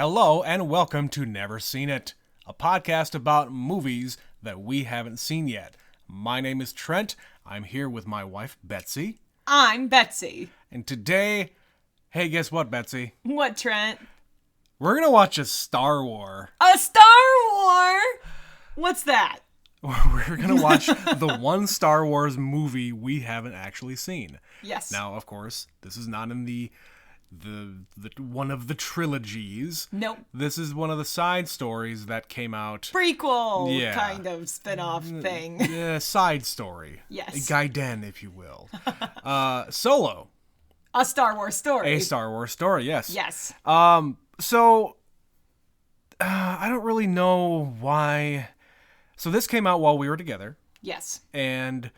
Hello and welcome to Never Seen It, a podcast about movies that we haven't seen yet. My name is Trent. I'm here with my wife, Betsy. I'm Betsy. And today, hey, guess what, Betsy? What, Trent? We're going to watch a Star Wars. A Star Wars? What's that? We're going to watch the one Star Wars movie we haven't actually seen. Yes. Now, of course, this is not in the one of the trilogies. Nope. This is one of the side stories that came out. Prequel kind of spin-off thing. Side story. Yes. Gaiden, if you will. Solo. A Star Wars story. A Star Wars story, yes. Yes. So, I don't really know why. So this came out while we were together. Yes. And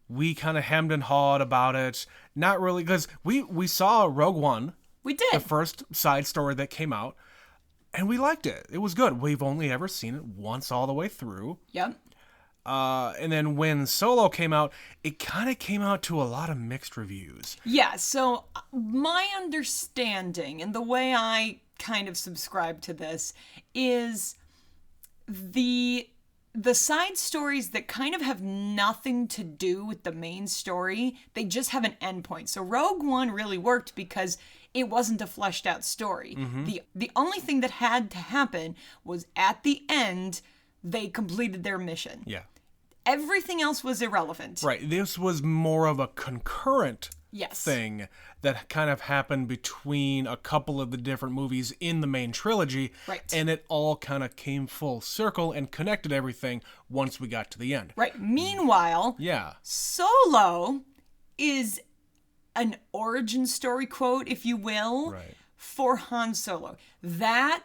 we kind of hemmed and hawed about it. Not really, because we saw Rogue One. We did. The first side story that came out. And we liked it. It was good. We've only ever seen it once all the way through. Yep. And then when Solo came out, it kind of came out to a lot of mixed reviews. Yeah, so my understanding and the way I kind of subscribe to this is the side stories that kind of have nothing to do with the main story, they just have an endpoint. So Rogue One really worked because it wasn't a fleshed out story. Mm-hmm. The only thing that had to happen was at the end, they completed their mission. Yeah. Everything else was irrelevant. Right. This was more of a concurrent thing that kind of happened between a couple of the different movies in the main trilogy. Right. And it all kind of came full circle and connected everything once we got to the end. Right. Meanwhile, Solo is an origin story, quote, if you will, for Han Solo. That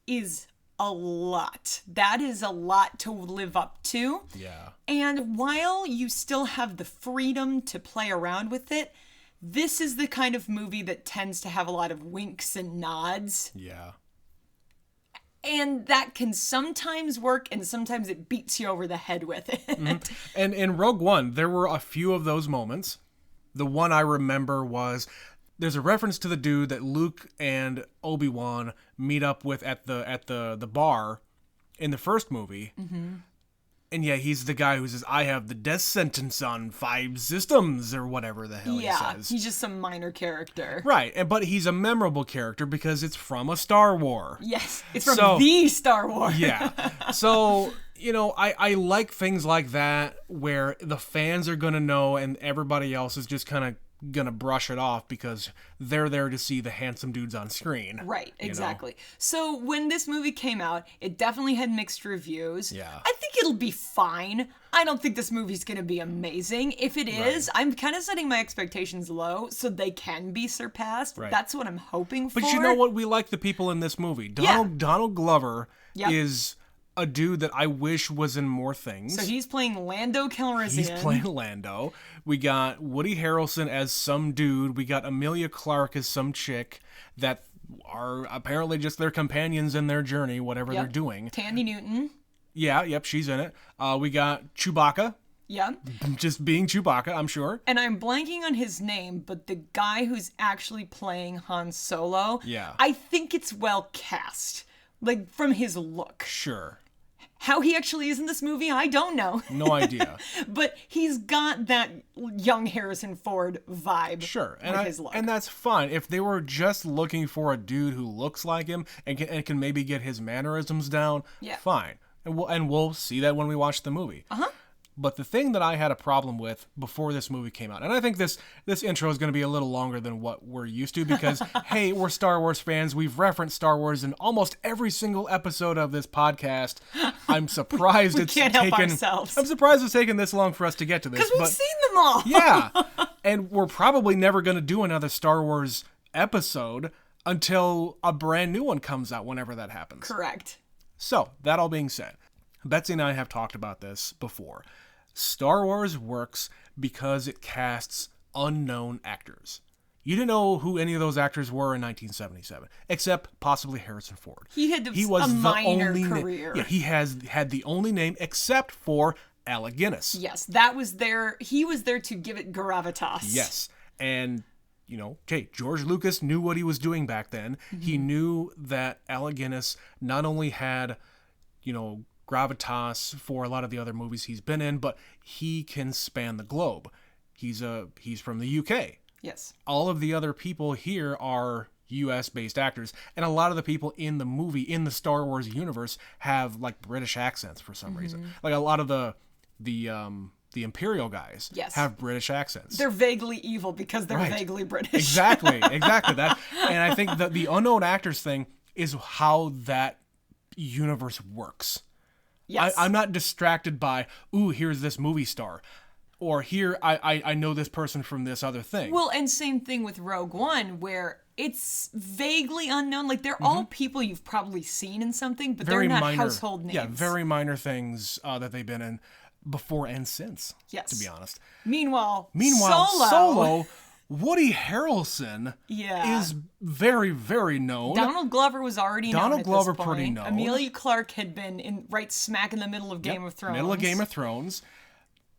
is a lot. That is a lot to live up to. Yeah. And while you still have the freedom to play around with it, this is the kind of movie that tends to have a lot of winks and nods. Yeah. And that can sometimes work, and sometimes it beats you over the head with it. Mm-hmm. And in Rogue One, there were a few of those moments. The one I remember was there's a reference to the dude that Luke and Obi-Wan meet up with at the bar in the first movie. Mm-hmm. And yeah, he's the guy who says, I have the death sentence on 5 systems, or whatever the hell he says. He's just some minor character. Right, but he's a memorable character because it's from a Star Wars. Yes, it's from the Star Wars. Yeah. So, I like things like that where the fans are going to know and everybody else is just kind of gonna brush it off because they're there to see the handsome dudes on screen. Right, exactly. So when this movie came out, it definitely had mixed reviews. Yeah. I think it'll be fine. I don't think this movie's gonna be amazing. If it is, I'm kind of setting my expectations low so they can be surpassed. Right. That's what I'm hoping for. But you know what? We like the people in this movie. Donald Glover is a dude that I wish was in more things. So he's playing Lando Calrissian. He's playing Lando. We got Woody Harrelson as some dude. We got Emilia Clarke as some chick that are apparently just their companions in their journey, whatever they're doing. Tandy Newton. Yeah, she's in it. We got Chewbacca. Yeah. Just being Chewbacca, I'm sure. And I'm blanking on his name, but the guy who's actually playing Han Solo, I think it's well cast. Like, from his look. Sure. How he actually is in this movie, I don't know. No idea. But he's got that young Harrison Ford vibe. Sure. With his look. And that's fine. If they were just looking for a dude who looks like him and can maybe get his mannerisms down, fine. And we'll see that when we watch the movie. Uh-huh. But the thing that I had a problem with before this movie came out, and I think this intro is going to be a little longer than what we're used to because, hey, we're Star Wars fans. We've referenced Star Wars in almost every single episode of this podcast. I'm surprised ourselves. I'm surprised it's taken this long for us to get to this. Because we've seen them all. Yeah. And we're probably never going to do another Star Wars episode until a brand new one comes out, whenever that happens. Correct. So, that all being said, Betsy and I have talked about this before. Star Wars works because it casts unknown actors. You didn't know who any of those actors were in 1977, except possibly Harrison Ford. He was a minor career. He had the only name except for Alec Guinness. Yes, he was there to give it gravitas. Yes, and George Lucas knew what he was doing back then. Mm-hmm. He knew that Alec Guinness not only had, gravitas for a lot of the other movies he's been in, but he can span the globe. He's from the UK. Yes. All of the other people here are US-based actors, and a lot of the people in the movie, in the Star Wars universe, have like British accents for some reason. Like a lot of the Imperial guys have British accents. They're vaguely evil because they're vaguely British. Exactly. That, and I think that the unknown actors thing is how that universe works. Yes. I'm not distracted by, here's this movie star. Or here, I know this person from this other thing. Well, and same thing with Rogue One, where it's vaguely unknown. Like, they're all people you've probably seen in something, but they're not household names. Yeah, very minor things that they've been in before and since, to be honest. Meanwhile, Solo, Woody Harrelson is very, very known. Donald Glover was already known Donald at Glover this point. pretty known. Amelia Clarke had been right smack in the middle of Game of Thrones. Middle of Game of Thrones.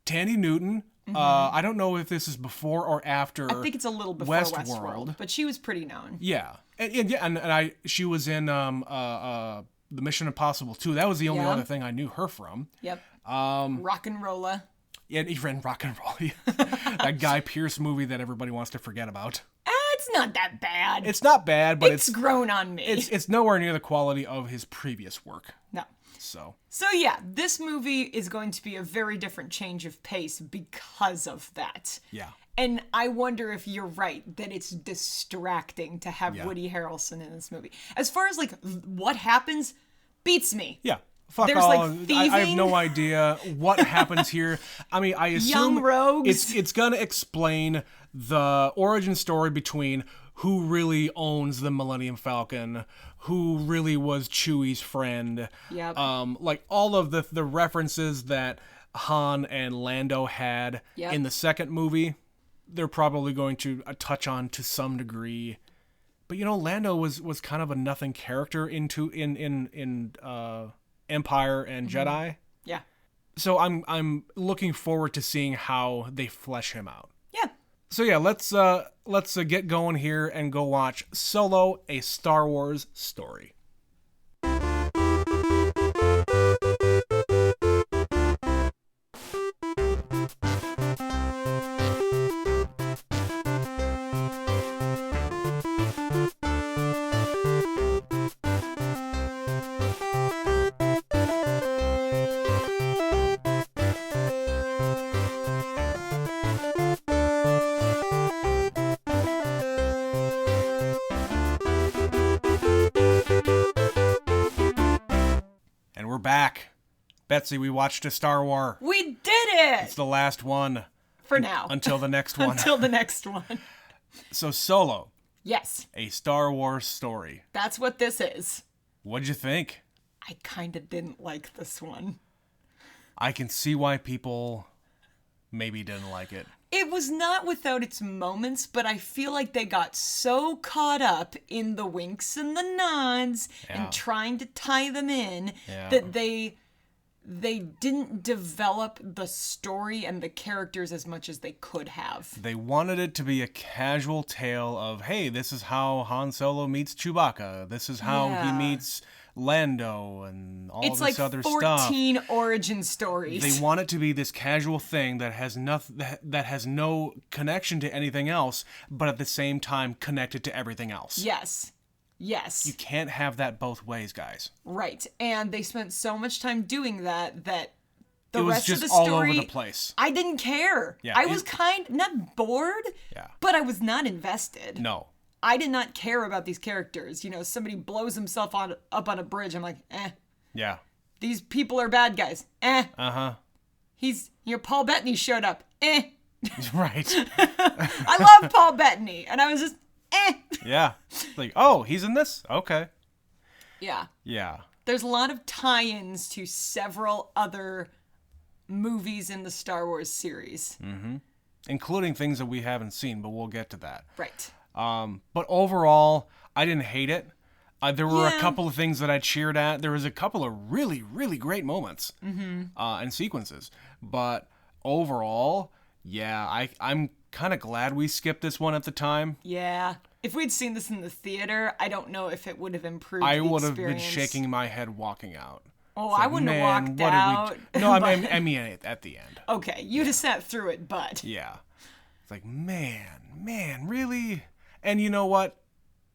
Tandy Newton. I don't know if this is before or after. I think it's a little before Westworld, but she was pretty known. Yeah, and she was in the Mission Impossible 2. That was the only other thing I knew her from. Yep. Rock and Rolla. Yeah, he ran Rock and Roll. That Guy Pearce movie that everybody wants to forget about. It's not that bad. It's not bad, but it's grown on me. It's nowhere near the quality of his previous work. No. So yeah, this movie is going to be a very different change of pace because of that. Yeah. And I wonder if you're right that it's distracting to have Woody Harrelson in this movie. As far as like what happens, beats me. Yeah. Fuck There's all. like thieving. I have no idea what happens here. I mean, I assume young rogues. It's gonna explain the origin story between who really owns the Millennium Falcon, who really was Chewie's friend. Yep. Like all of the references that Han and Lando had in the second movie, they're probably going to touch on to some degree. But Lando was kind of a nothing character in Empire and Jedi. Yeah. So I'm looking forward to seeing how they flesh him out. Yeah. So yeah, let's get going here and go watch Solo: A Star Wars Story. Back. Betsy, we watched a Star Wars. We did it! It's the last one. For now. Until the next one. Until the next one. So Solo. Yes. A Star Wars story. That's what this is. What'd you think? I kind of didn't like this one. I can see why people maybe didn't like it. It was not without its moments, but I feel like they got so caught up in the winks and the nods and trying to tie them in that they didn't develop the story and the characters as much as they could have. They wanted it to be a casual tale of, hey, this is how Han Solo meets Chewbacca. This is how he meets Lando and all this like other stuff. It's like 14 origin stories. They want it to be this casual thing that has that has no connection to anything else, but at the same time connected to everything else. Yes. You can't have that both ways, guys. Right. And they spent so much time doing that the it was rest just of the story, all over the place. I didn't care. Yeah, I was not bored, but I was not invested. No. I did not care about these characters. Somebody blows himself up on a bridge. I'm like, eh. Yeah. These people are bad guys. Eh. Uh-huh. Paul Bettany showed up. Eh. Right. I love Paul Bettany. And I was just, eh. Yeah. Like, oh, he's in this? Okay. Yeah. Yeah. There's a lot of tie-ins to several other movies in the Star Wars series. Mm-hmm. Including things that we haven't seen, but we'll get to that. Right. But overall, I didn't hate it. There were a couple of things that I cheered at. There was a couple of really, really great moments and sequences. But overall, I'm kind of glad we skipped this one at the time. Yeah. If we'd seen this in the theater, I don't know if it would have improved I the would have experience. been shaking my head walking out. Oh, I wouldn't have walked out. No, I mean at the end. Okay, you'd have sat through it, but... Yeah. It's like, man, really? And you know what?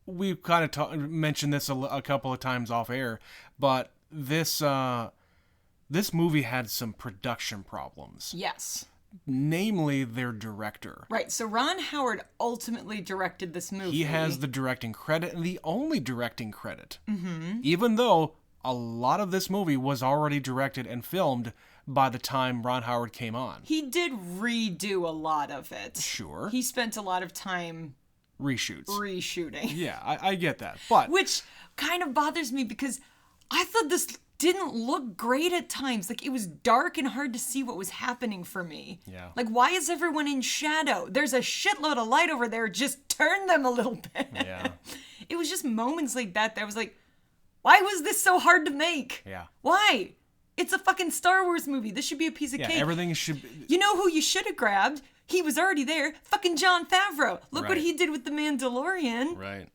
We've kind of mentioned this a couple of times off air, but this movie had some production problems. Yes. Namely, their director. Right, so Ron Howard ultimately directed this movie. He has the directing credit, and the only directing credit. Mm-hmm. Even though a lot of this movie was already directed and filmed by the time Ron Howard came on. He did redo a lot of it. Sure. He spent a lot of time... Reshooting. Yeah, I get that. But which kind of bothers me because I thought this didn't look great at times. Like, it was dark and hard to see what was happening for me. Yeah. Like, why is everyone in shadow? There's a shitload of light over there. Just turn them a little bit. Yeah. It was just moments like that I was like, why was this so hard to make? Yeah. Why? It's a fucking Star Wars movie. This should be a piece of cake. Everything should be... You know who you should have grabbed? He was already there. Fucking Jon Favreau. Look what he did with The Mandalorian. Right.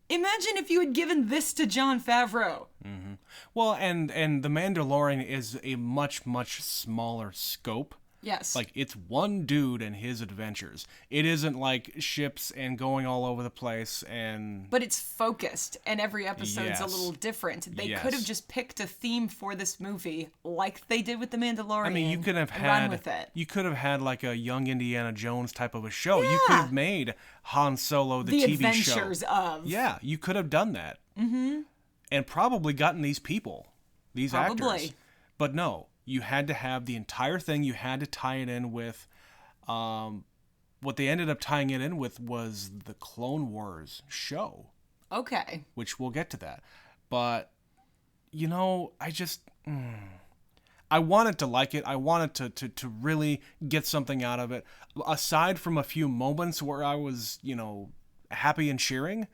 Imagine if you had given this to Jon Favreau. Mm-hmm. Well, and The Mandalorian is a much, much smaller scope. Yes. Like, it's one dude and his adventures. It isn't like ships and going all over the place and... But it's focused, and every episode's a little different. They could have just picked a theme for this movie, like they did with The Mandalorian. I mean, you could have run with it. You could have had like a young Indiana Jones type of a show. Yeah. You could have made Han Solo the TV show. The Adventures of. Yeah, you could have done that. Mm-hmm. And probably gotten these people, these actors. But no. You had to have the entire thing. You had to tie it in with... what they ended up tying it in with was the Clone Wars show. Okay. Which we'll get to that. But, you know, I just... I wanted to like it. I wanted to really get something out of it. Aside from a few moments where I was, you know... happy and cheering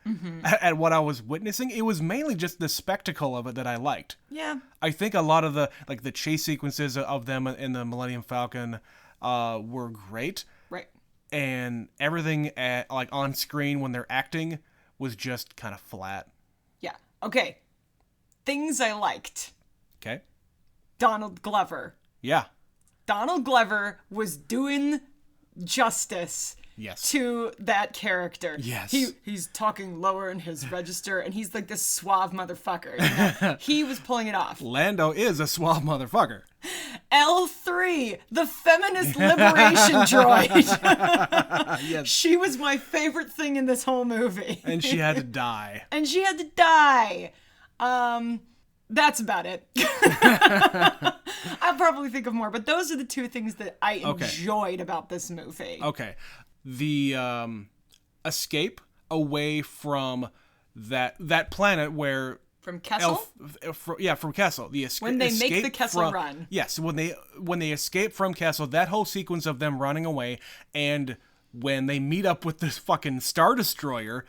at what I was witnessing, it was mainly just the spectacle of it that I liked. Yeah. I think a lot of the chase sequences of them in the Millennium Falcon were great. Right. And everything on screen when they're acting was just kind of flat. Yeah. Okay. Things I liked. Okay. Donald Glover. Yeah. Donald Glover was doing justice to that character. Yes. He's talking lower in his register, and he's like this suave motherfucker. You know? He was pulling it off. Lando is a suave motherfucker. L3, the feminist liberation droid. Yes. She was my favorite thing in this whole movie. And she had to die. That's about it. I'll probably think of more, but those are the two things that I enjoyed about this movie. Okay. The escape away from that planet where... From Kessel? From Kessel. When they make the Kessel run. Yes, when they escape from Kessel, that whole sequence of them running away, and when they meet up with this fucking Star Destroyer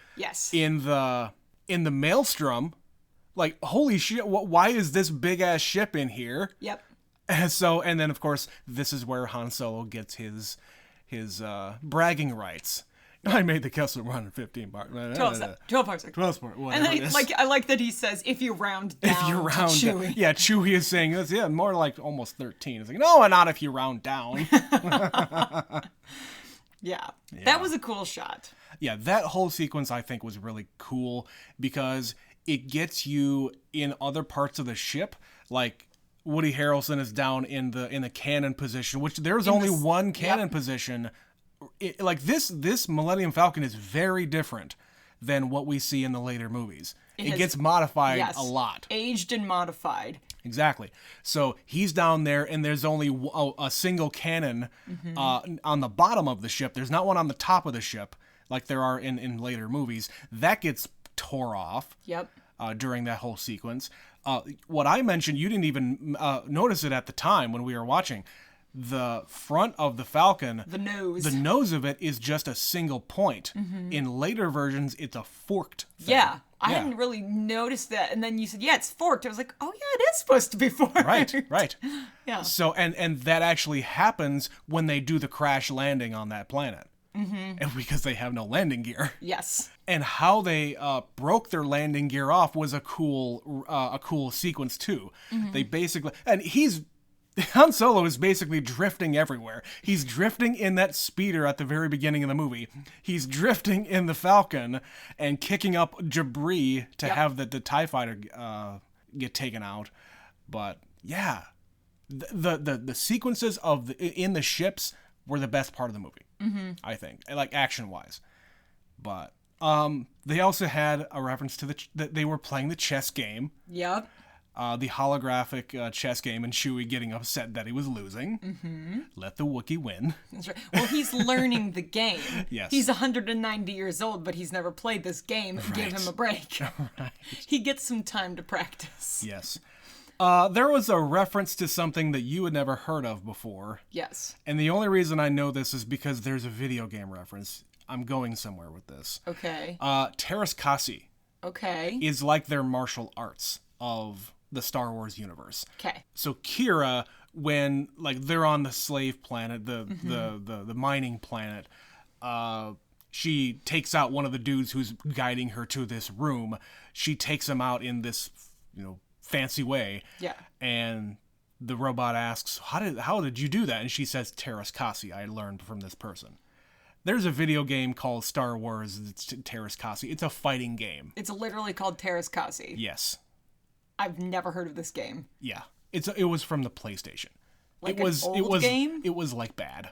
in the Maelstrom, like, holy shit, why is this big-ass ship in here? Yep. And then, of course, this is where Han Solo gets his bragging rights. I made the Kessel run in 15 bars. 12 parsecs. 12 parsecs. And then, I like that he says, if you round down Chewie. Yeah, Chewie is saying this. Yeah, more like almost 13. It's like, no, not if you round down. Yeah, that was a cool shot. Yeah, that whole sequence I think was really cool because it gets you in other parts of the ship, like Woody Harrelson is down in the cannon position, which there's only one cannon position. This Millennium Falcon is very different than what we see in the later movies. It gets modified a lot. Aged and modified. Exactly. So he's down there, and there's only a single cannon on the bottom of the ship. There's not one on the top of the ship like there are in later movies. That gets tore off. Yep. During that whole sequence. What I mentioned, you didn't even notice it at the time when we were watching. The front of the Falcon, the nose of it is just a single point. In later versions, it's a forked thing. Yeah, I hadn't really noticed that. And then you said, yeah, it's forked. I was like, oh yeah, it is supposed to be forked. Right. Yeah. So, and that actually happens when they do the crash landing on that planet. and because they have no landing gear. Yes. And how they broke their landing gear off was a cool sequence too. They basically, and Han Solo is basically drifting everywhere. He's drifting in that speeder at the very beginning of the movie. He's drifting in the Falcon and kicking up debris to have the TIE fighter get taken out. But yeah, the sequences in the ships were the best part of the movie, I think, like action-wise. But they also had a reference to that they were playing the chess game. Yep. The holographic chess game, and Chewie getting upset that he was losing. Let the Wookiee win. That's right. Well, he's learning the game. Yes. He's 190 years old, but he's never played this game. Right. Give him a break. Right. He gets some time to practice. Yes. There was a reference to something that you had never heard of before. Yes. And the only reason I know this is because there's a video game reference. I'm going somewhere with this. Okay. Terras Kasi Okay. is like their martial arts of the Star Wars universe. Okay. So Kira, when like they're on the slave planet, the mining planet, she takes out one of the dudes who's guiding her to this room. She takes him out in this, fancy way. Yeah. And the robot asks, "How did you do that?" And she says, "Terras Kasi, I learned from this person." There's a video game called Star Wars. It's Terras Kasi. It's a fighting game. It's literally called Terras Kasi. Yes. I've never heard of this game. Yeah. It was from the PlayStation. Like it was game? It was like bad.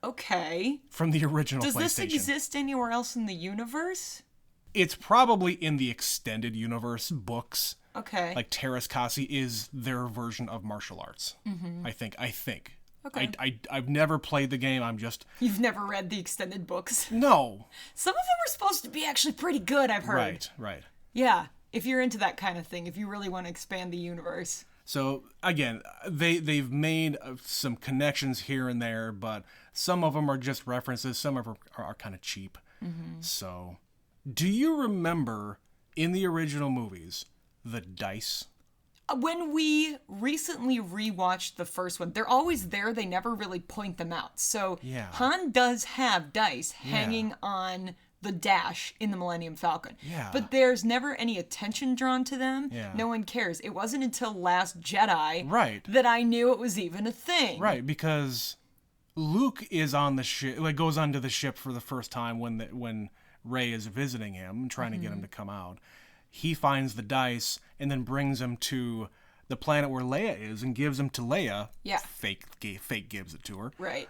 Okay. From the original PlayStation. PlayStation. Does this exist anywhere else in the universe? It's probably in the extended universe books. Okay. Like Terras Kasi is their version of martial arts. I think. Okay. I've never played the game. You've never read the extended books? No. Some of them are supposed to be actually pretty good, I've heard. Right. Yeah. If you're into that kind of thing, if you really want to expand the universe. So again, they've made some connections here and there, but some of them are just references. Some of them are kind of cheap. So, do you remember in the original movies the dice? When we recently rewatched the first one, they're always there. They never really point them out. So Han does have dice hanging on the dash in the Millennium Falcon. Yeah. But there's never any attention drawn to them. Yeah. No one cares. It wasn't until Last Jedi that I knew it was even a thing. Right, because Luke is on the ship, like goes onto the ship for the first time when Rey is visiting him, trying to get him to come out. He finds the dice and then brings him to the planet where Leia is and gives them to Leia. Yeah. Fake gives it to her. Right.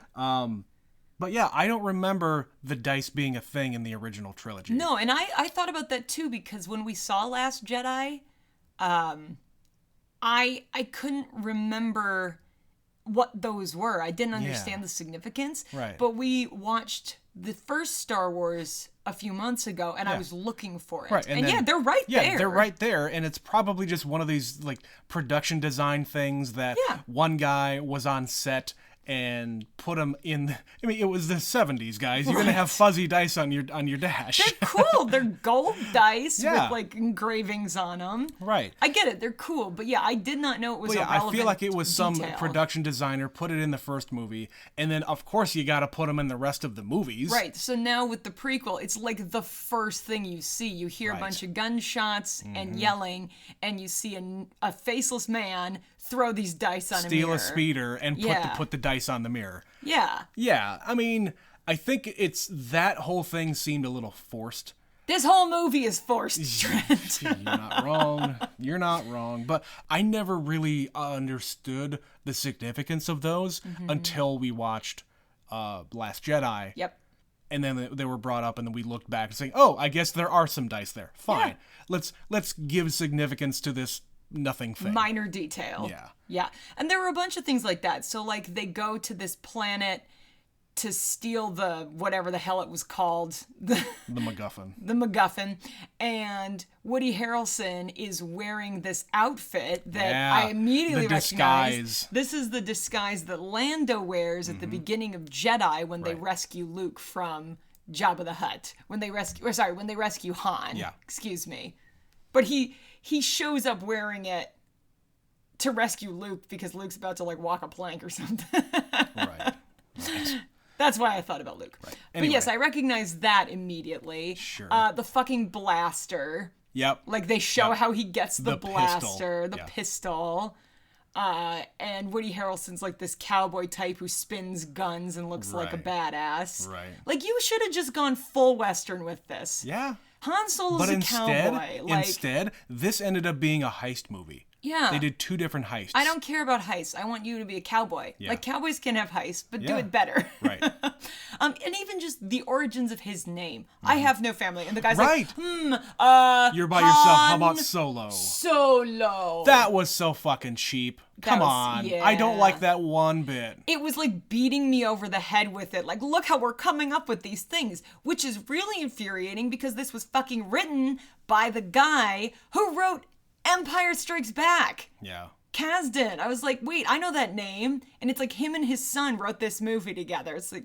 But yeah, I don't remember the dice being a thing in the original trilogy. No, and I thought about that too, because when we saw Last Jedi, I couldn't remember what those were. I didn't understand the significance. Right. But we watched the first Star Wars a few months ago, and I was looking for it. Right. And then, they're right there. Yeah, they're right there, and it's probably just one of these like production design things that one guy was on set and put them in. I mean, it was the 70s, guys. You're gonna have fuzzy dice on your dash. They're cool. They're gold dice with like engravings on them. Right. I get it. They're cool, but I did not know it was. I feel like it was some production designer put it in the first movie, and then of course you got to put them in the rest of the movies. Right. So now with the prequel, it's like the first thing you see. You hear a bunch of gunshots and yelling, and you see a faceless man throw these dice on a mirror. Steal a speeder and put the dice on the mirror. Yeah. Yeah. I mean, I think it's that whole thing seemed a little forced. This whole movie is forced, Trent. You're not wrong. You're not wrong. But I never really understood the significance of those until we watched Last Jedi. Yep. And then they were brought up, and then we looked back and saying, "Oh, I guess there are some dice there. Fine. Yeah. Let's give significance to this nothing thing. Minor detail. Yeah. And there were a bunch of things like that. So like they go to this planet to steal the whatever the hell it was called. The MacGuffin. The MacGuffin. And Woody Harrelson is wearing this outfit that I immediately recognized. This is the disguise that Lando wears at the beginning of Jedi when they rescue Luke from Jabba the Hutt. When they rescue Han. Yeah. Excuse me. But he shows up wearing it to rescue Luke because Luke's about to like walk a plank or something. Right. That's why I thought about Luke. Right. Anyway. But yes, I recognize that immediately. Sure. The fucking blaster. Yep. Like, they show how he gets the blaster, pistol. Pistol. And Woody Harrelson's like this cowboy type who spins guns and looks like a badass. Right. Like, you should have just gone full Western with this. Yeah. Han Solo's a cowboy. Instead, this ended up being a heist movie. Yeah. They did 2 different heists. I don't care about heists. I want you to be a cowboy. Yeah. Like, cowboys can have heists, but do it better. Right. And even just the origins of his name. I have no family. And the guy's right. like, you're by yourself. How about Solo? Solo. That was so fucking cheap. Come on. Yeah. I don't like that one bit. It was like beating me over the head with it. Like, look how we're coming up with these things. Which is really infuriating because this was fucking written by the guy who wrote Empire Strikes Back. Yeah. Kasdan. I was like, wait, I know that name. And it's like him and his son wrote this movie together. It's like,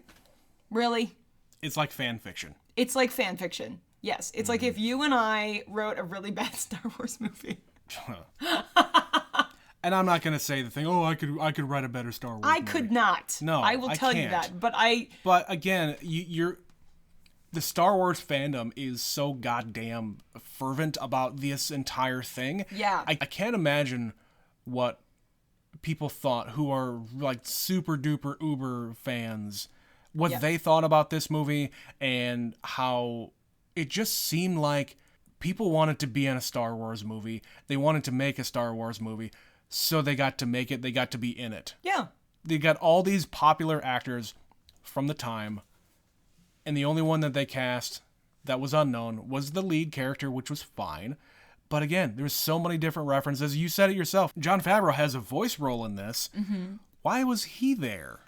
really? It's like fan fiction. It's like fan fiction. Yes. It's like if you and I wrote a really bad Star Wars movie. And I'm not gonna say the thing. Oh, I could write a better Star Wars. I movie. could not. No, I will tell you can't. that. But again, you're. The Star Wars fandom is so goddamn fervent about this entire thing. Yeah. I can't imagine what people thought who are like super duper uber fans, what they thought about this movie and how it just seemed like people wanted to be in a Star Wars movie. They wanted to make a Star Wars movie, so they got to make it. They got to be in it. Yeah. They got all these popular actors from the time. And the only one that they cast that was unknown was the lead character, which was fine. But again, there's so many different references. You said it yourself. Jon Favreau has a voice role in this. Mm-hmm. Why was he there?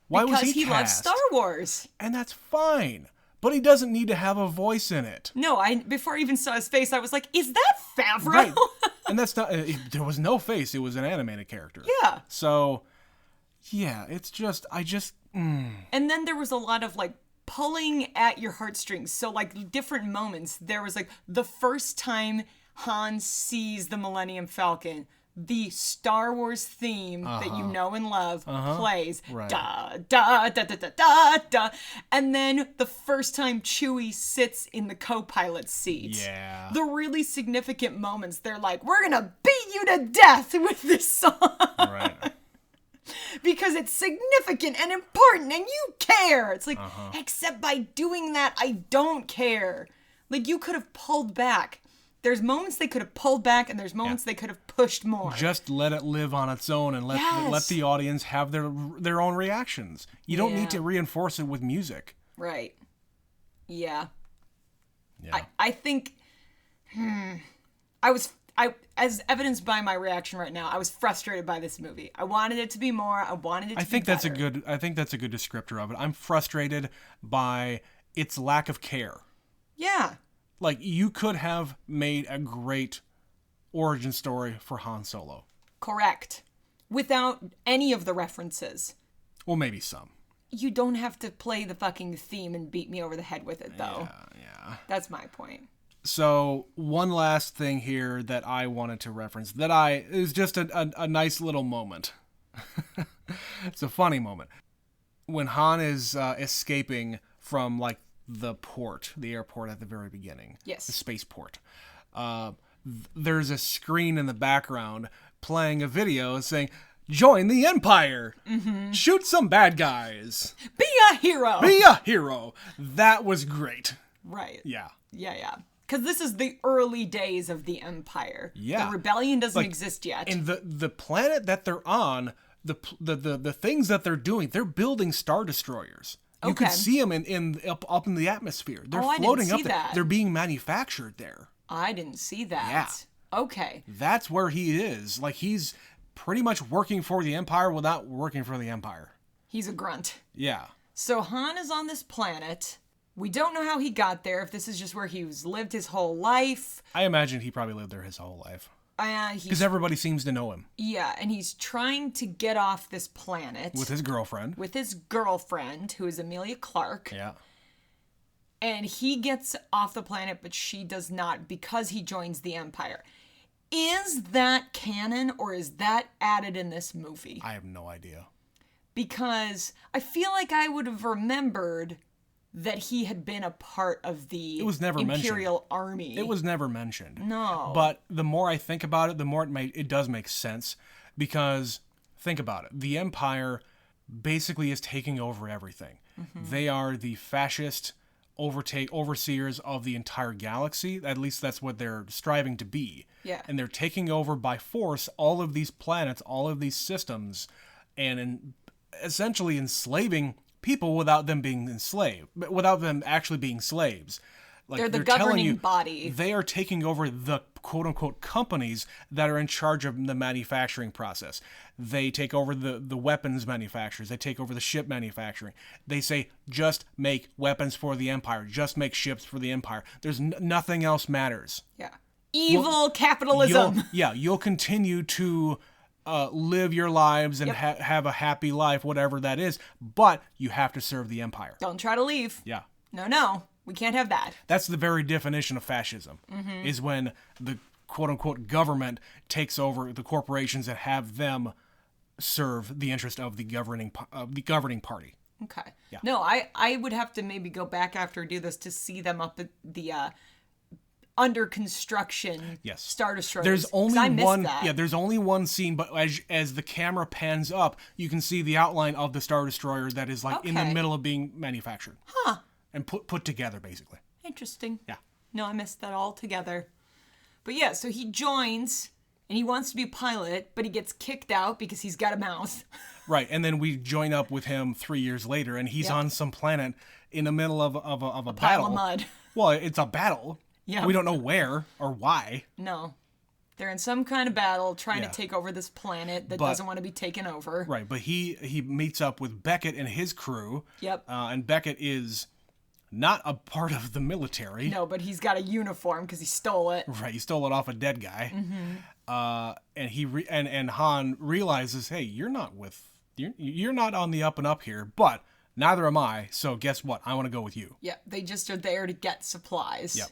Why was he cast? Because he loves Star Wars. And that's fine. But he doesn't need to have a voice in it. No, before I even saw his face, I was like, is that Favreau? Right. And that's not... there was no face. It was an animated character. Yeah. So, yeah, it's just... And then there was a lot of, like, pulling at your heartstrings. So, like, different moments. There was, like, the first time Han sees the Millennium Falcon, the Star Wars theme that you know and love plays. Right. Da, da, da, da, da, da, da. And then the first time Chewie sits in the co-pilot seat. Yeah. The really significant moments. They're like, we're gonna beat you to death with this song. Right. Because it's significant and important and you care. It's like, except by doing that, I don't care. Like, you could have pulled back. There's moments they could have pulled back and there's moments they could have pushed more. Just let it live on its own and let the audience have their own reactions. You don't need to reinforce it with music. Right. Yeah. Yeah. I think, as evidenced by my reaction right now, I was frustrated by this movie. I wanted it to be more. I wanted it to be better. I think that's a good descriptor of it. I'm frustrated by its lack of care. Yeah. Like, you could have made a great origin story for Han Solo. Correct. Without any of the references. Well, maybe some. You don't have to play the fucking theme and beat me over the head with it, though. Yeah. That's my point. So, one last thing here that I wanted to reference is just a nice little moment. It's a funny moment. When Han is escaping from, like, the airport at the very beginning. Yes. The spaceport. There's a screen in the background playing a video saying, "Join the Empire! Mm-hmm. Shoot some bad guys! Be a hero!" Be a hero! That was great. Right. Yeah. Yeah. Because this is the early days of the Empire. Yeah. The rebellion doesn't exist yet. And the planet that they're on, the things that they're doing, they're building Star Destroyers. You can see them up in the atmosphere. They're floating up there. That. They're being manufactured there. I didn't see that. Yeah. Okay. That's where he is. Like, he's pretty much working for the Empire without working for the Empire. He's a grunt. Yeah. So Han is on this planet. We don't know how he got there, if this is just where he's lived his whole life. I imagine he probably lived there his whole life. Because everybody seems to know him. Yeah, and he's trying to get off this planet. With his girlfriend. Who is Emilia Clarke. Yeah. And he gets off the planet, but she does not, because he joins the Empire. Is that canon, or is that added in this movie? I have no idea. because I feel like I would have remembered that he had been a part of the Imperial Army. It was never mentioned. No. But the more I think about it, the more it does make sense. Because, think about it. The Empire basically is taking over everything. Mm-hmm. They are the fascist overseers of the entire galaxy. At least that's what they're striving to be. Yeah. And they're taking over by force all of these planets, all of these systems, and essentially enslaving people without them being enslaved, without them actually being slaves. Like, they're the governing body. They are taking over the quote-unquote companies that are in charge of the manufacturing process. They take over the weapons manufacturers. They take over the ship manufacturing. They say, just make weapons for the Empire. Just make ships for the Empire. There's nothing else matters. Yeah. Evil capitalism. You'll continue to live your lives and have a happy life, whatever that is, but you have to serve the Empire. Don't try to leave. Yeah. No. We can't have that. That's the very definition of fascism, is when the quote-unquote government takes over the corporations and have them serve the interest of the governing party. Okay. Yeah. No, I would have to maybe go back after I do this to see them up at the under construction Star Destroyers. There's only one. That. Yeah, there's only one scene, but as the camera pans up, you can see the outline of the Star Destroyer that is in the middle of being manufactured. Huh. And put together, basically. Interesting. Yeah. No, I missed that all together. But yeah, so he joins, and he wants to be a pilot, but he gets kicked out because he's got a mouth. Right, and then we join up with him 3 years later, and he's on some planet in the middle of a battle. Pile of mud. Well, it's a battle. Yeah. We don't know where or why. No. They're in some kind of battle trying to take over this planet that doesn't want to be taken over. Right, but he meets up with Beckett and his crew. Yep. And Beckett is not a part of the military. No, but he's got a uniform because he stole it. Right, he stole it off a dead guy. Mm-hmm. And Han realizes, hey, you're not on the up and up here, but neither am I. So guess what? I want to go with you. Yeah, they just are there to get supplies. Yep.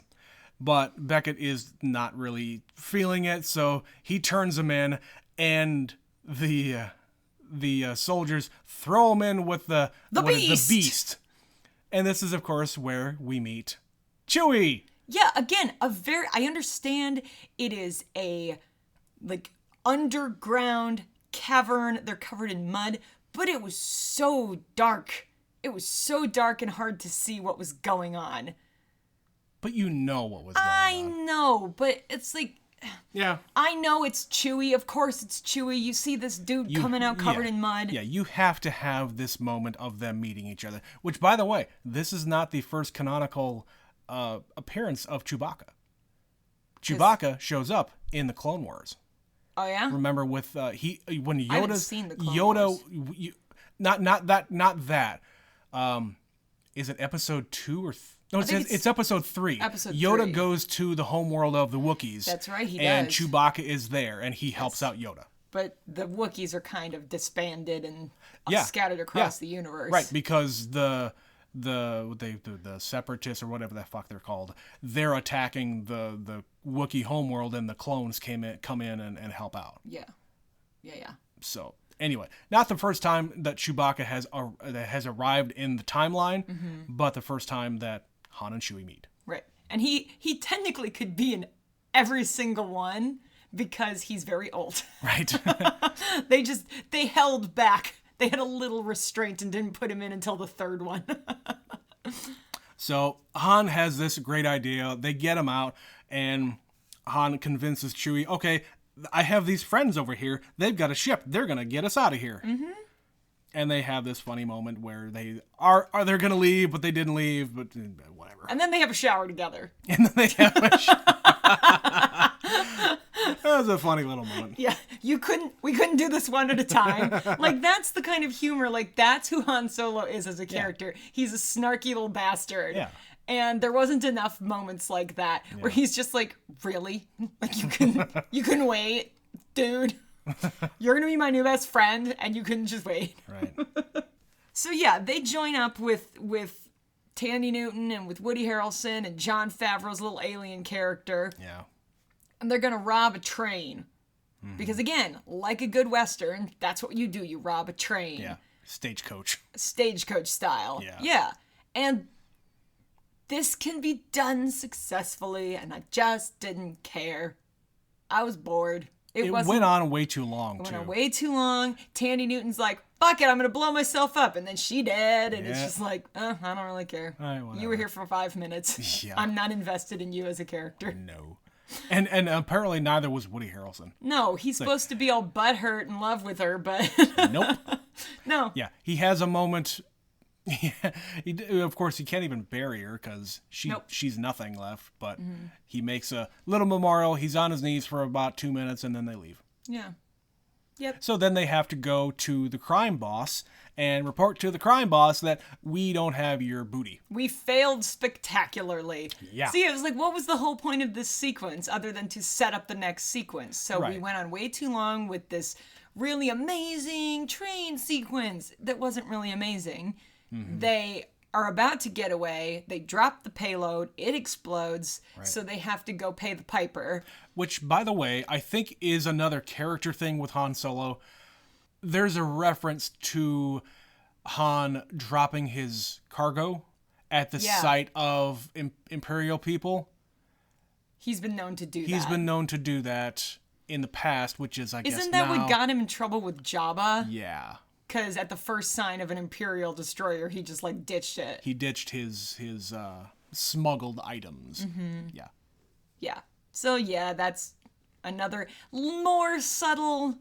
But Beckett is not really feeling it, so he turns him in, and the soldiers throw him in with the beast. And this is, of course, where we meet Chewie. Yeah, again, I understand it is a, underground cavern. They're covered in mud, but it was so dark. It was so dark and hard to see what was going on. But you know what was going on. I know, but it's like... Yeah. I know it's Chewie. Of course it's Chewie. You see this dude coming out covered in mud. Yeah, you have to have this moment of them meeting each other. Which, by the way, this is not the first canonical appearance of Chewbacca. Chewbacca shows up in the Clone Wars. Oh yeah. Remember with when Yoda? I haven't seen the Clone Wars. Not that. Is it episode 2 or? No, it's episode 3. Yoda 3. goes to the homeworld of the Wookiees. That's right, he and does. And Chewbacca is there, and he helps out Yoda. But the Wookiees are kind of disbanded and scattered across the universe. Right, because the Separatists, or whatever the fuck they're called, they're attacking the Wookiee homeworld, and the clones come in and help out. Yeah. So... Anyway, not the first time that Chewbacca has arrived in the timeline, but the first time that Han and Chewie meet. Right. And he technically could be in every single one because he's very old. Right. They held back. They had a little restraint and didn't put him in until the third one. So Han has this great idea. They get him out, and Han convinces Chewie, okay, I have these friends over here. They've got a ship. They're going to get us out of here. Mm-hmm. And they have this funny moment where they're going to leave, but they didn't leave, but whatever. And then they have a shower together. And then they have a shower. That was a funny little moment. Yeah, we couldn't do this one at a time. That's the kind of humor, that's who Han Solo is as a character. Yeah. He's a snarky little bastard. Yeah. And there wasn't enough moments like that where he's just like, really? You can wait, dude. You're going to be my new best friend and you couldn't just wait. Right. So yeah, they join up with Tandy Newton and with Woody Harrelson and Jon Favreau's little alien character. Yeah. And they're going to rob a train. Mm-hmm. Because again, like a good Western, that's what you do. You rob a train. Yeah. Stagecoach style. Yeah. And this can be done successfully, and I just didn't care. I was bored. It went on way too long, It went on way too long. Tandy Newton's like, fuck it, I'm going to blow myself up. And then she did. And it's just like, I don't really care. You were here for 5 minutes. Yeah. I'm not invested in you as a character. No. And apparently neither was Woody Harrelson. No, he's supposed to be all butthurt in love with her, but... Nope. No. Yeah, he has a moment... of course, he can't even bury her because she's nothing left. But he makes a little memorial. He's on his knees for about 2 minutes, and then they leave. Yeah. Yep. So then they have to go to the crime boss and report to the crime boss that we don't have your booty. We failed spectacularly. Yeah. See, it was like, what was the whole point of this sequence other than to set up the next sequence? So we went on way too long with this really amazing train sequence that wasn't really amazing. They are about to get away. They drop the payload. It explodes. So they have to go pay the piper. Which, by the way, I think is another character thing with Han Solo. There's a reference to Han dropping his cargo at the site of Imperial people. He's been known to do that. He's been known to do that in the past, which is, I guess, Isn't that what got him in trouble with Jabba? Yeah. Because at the first sign of an Imperial destroyer, he just, like, ditched it. He ditched his smuggled items. Yeah. Yeah. So, yeah, that's another more subtle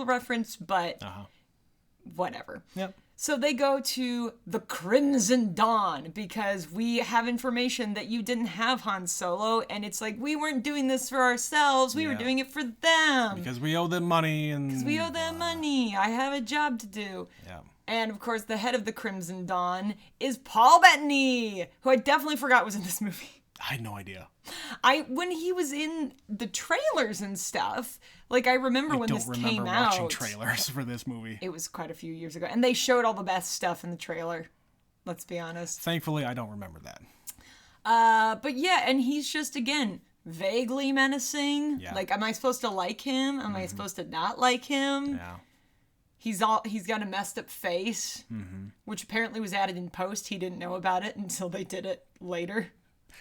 reference, but whatever. Yep. So they go to the Crimson Dawn because we have information that you didn't have, Han Solo, and it's like, we weren't doing this for ourselves, we were doing it for them. Because we owe them money. I have a job to do. Yeah. And, of course, the head of the Crimson Dawn is Paul Bettany, who I definitely forgot was in this movie. I had no idea. When he was in the trailers and stuff, like I remember when this came out. I don't remember watching trailers for this movie. It was quite a few years ago, and they showed all the best stuff in the trailer. Let's be honest. Thankfully, I don't remember that. But yeah, and he's just again vaguely menacing. Yeah. Like, am I supposed to like him? Am I supposed to not like him? Yeah. He's got a messed up face, which apparently was added in post. He didn't know about it until they did it later.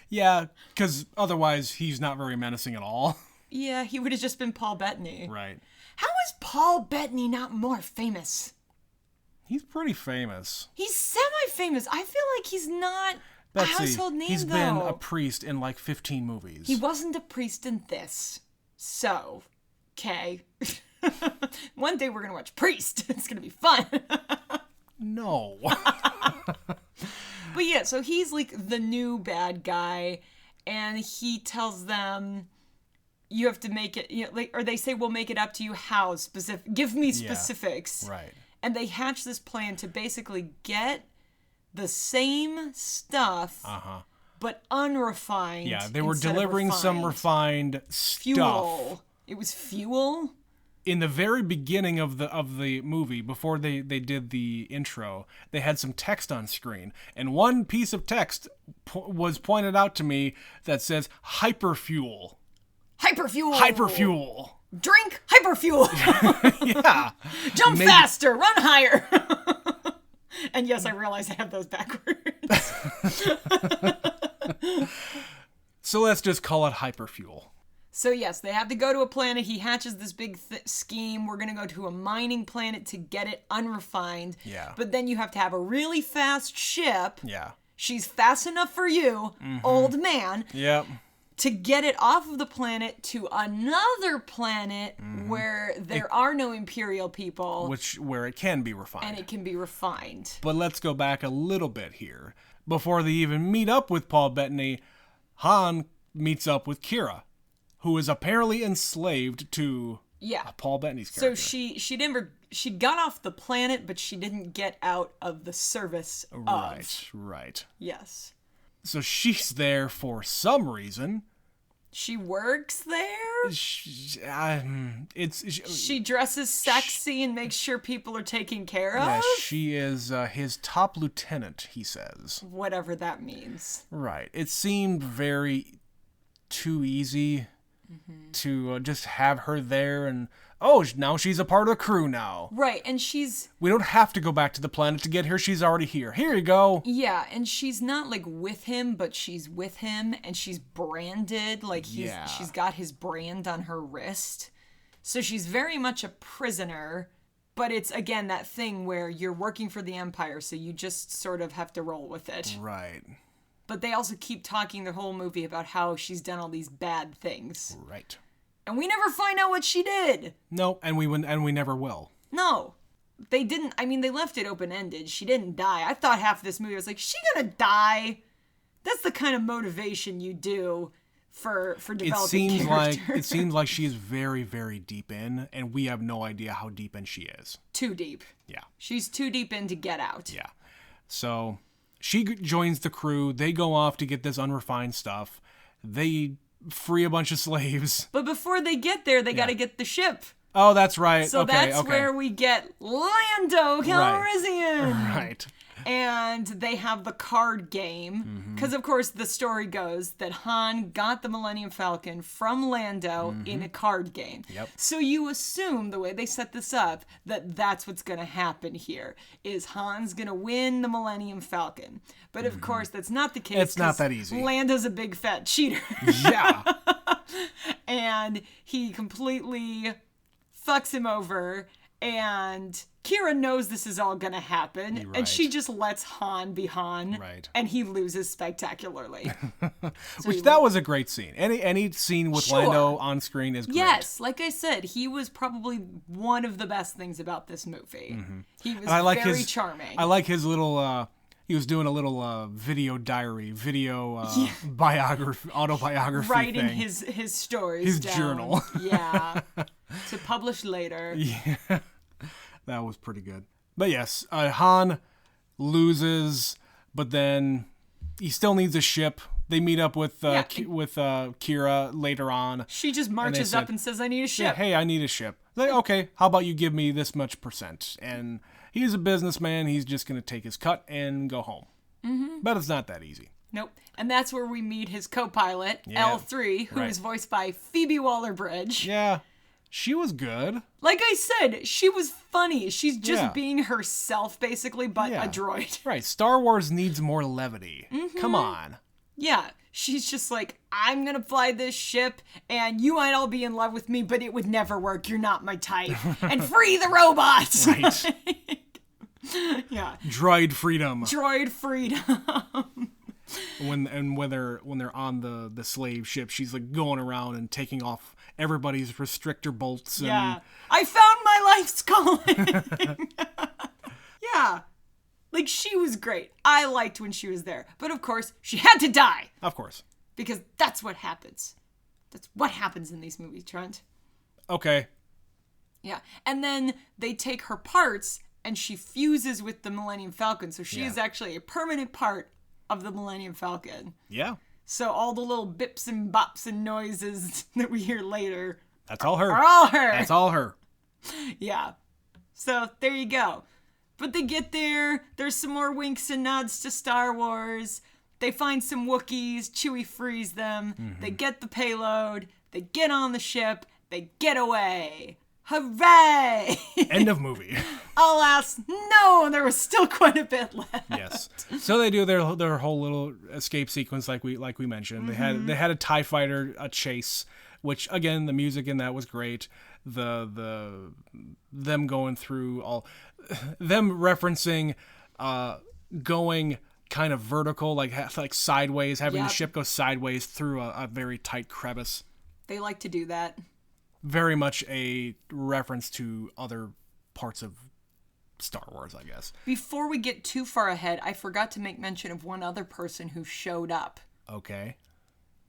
Yeah, because otherwise he's not very menacing at all. Yeah, he would have just been Paul Bettany. Right. How is Paul Bettany not more famous? He's pretty famous. He's semi-famous. I feel like he's not a household name, He's been a priest in like 15 movies. He wasn't a priest in this. So, okay. One day we're going to watch Priest. It's going to be fun. No. But yeah, so he's like the new bad guy, and he tells them, you have to make it, or they say, we'll make it up to you. How specific? Give me specifics. Yeah, right. And they hatch this plan to basically get the same stuff, but unrefined. Yeah, they were delivering some refined fuel. Stuff. It was fuel. In the very beginning of the movie, before they did the intro, they had some text on screen, and one piece of text was pointed out to me that says hyperfuel. Hyperfuel. Hyperfuel. Drink hyperfuel. Yeah. Jump faster. Run higher. And yes, I realize I have those backwards. So let's just call it hyperfuel. So yes, they have to go to a planet. He hatches this big scheme. We're going to go to a mining planet to get it unrefined. Yeah. But then you have to have a really fast ship. Yeah. She's fast enough for you, old man. Yep. To get it off of the planet to another planet where there are no Imperial people. Where it can be refined. And it can be refined. But let's go back a little bit here. Before they even meet up with Paul Bettany, Han meets up with Kira, who is apparently enslaved to Paul Bettany's character. So she got off the planet, but she didn't get out of the service of. Right. Yes. So she's there for some reason. She works there? She dresses sexy and makes sure people are taken care of? Yeah, she is his top lieutenant, he says. Whatever that means. Right. It seemed very too easy. to just have her there, and now she's a part of the crew now. Right, and we don't have to go back to the planet to get her. She's already here. Here you go. Yeah, and she's not like with him, but she's with him, and she's branded. Like she's got his brand on her wrist. So she's very much a prisoner, but it's, again, that thing where you're working for the Empire, so you just sort of have to roll with it. Right. But they also keep talking the whole movie about how she's done all these bad things. Right. And we never find out what she did. No, and we never will. No. They didn't, I mean, they left it open-ended. She didn't die. I thought half of this movie was like, she gonna die? That's the kind of motivation you do for developing characters. It seems like she is very, very deep in, and we have no idea how deep in she is. Too deep. Yeah. She's too deep in to get out. Yeah. So she joins the crew. They go off to get this unrefined stuff. They free a bunch of slaves. But before they get there, they got to get the ship. Oh, that's right. So that's where we get Lando Calrissian. Right. And they have the card game. Because, of course, the story goes that Han got the Millennium Falcon from Lando in a card game. Yep. So you assume, the way they set this up, that that's what's going to happen here, is Han's going to win the Millennium Falcon. But, of course, that's not the case. It's not that easy. Lando's a big fat cheater. Yeah. And he completely fucks him over, and Kira knows this is all gonna happen, right. and she just lets Han be Han, right. and he loses spectacularly. That was a great scene. Any scene with Lando on screen is great. Yes, like I said, he was probably one of the best things about this movie. He was very charming. I like his little... he was doing a little video diary, biography, autobiography writing thing. his stories his down. Journal. Yeah. To publish later. Yeah. That was pretty good. But yes, Han loses, but then he still needs a ship. They meet up with Kira later on. She just marches up and says, I need a ship. Yeah, hey, I need a ship. Like, okay, how about you give me this much %? And he's a businessman. He's just going to take his cut and go home. But it's not that easy. Nope. And that's where we meet his co-pilot, L3, who is voiced by Phoebe Waller-Bridge. Yeah. She was good. Like I said, she was funny. She's just being herself, basically, but a droid. Right. Star Wars needs more levity. Come on. Yeah. She's just like, I'm going to fly this ship, and you might all be in love with me, but it would never work. You're not my type. And free the robots! Right. Yeah. Droid freedom. Droid freedom. When they're on the slave ship, she's like going around and taking off everybody's restrictor bolts. And... Yeah. I found my life's calling. Yeah. Like, she was great. I liked when she was there. But of course, she had to die. Of course. Because that's what happens. That's what happens in these movies, Trent. Okay. Yeah. And then they take her parts and she fuses with the Millennium Falcon. So she is actually a permanent part of the Millennium Falcon. Yeah. So all the little bips and bops and noises that we hear later. That's all her. Are all her. That's all her. Yeah. So there you go. But they get there. There's some more winks and nods to Star Wars. They find some Wookiees. Chewie frees them. They get the payload. They get on the ship. They get away. Hooray! End of movie. Alas, no, there was still quite a bit left. Yes. So they do their whole little escape sequence, like we mentioned. They had a TIE fighter chase, which again the music in that was great. Them going through them referencing going kind of vertical, like sideways, having the ship go sideways through a very tight crevice. They like to do that. Very much a reference to other parts of Star Wars, I guess. Before we get too far ahead, I forgot to make mention of one other person who showed up. Okay.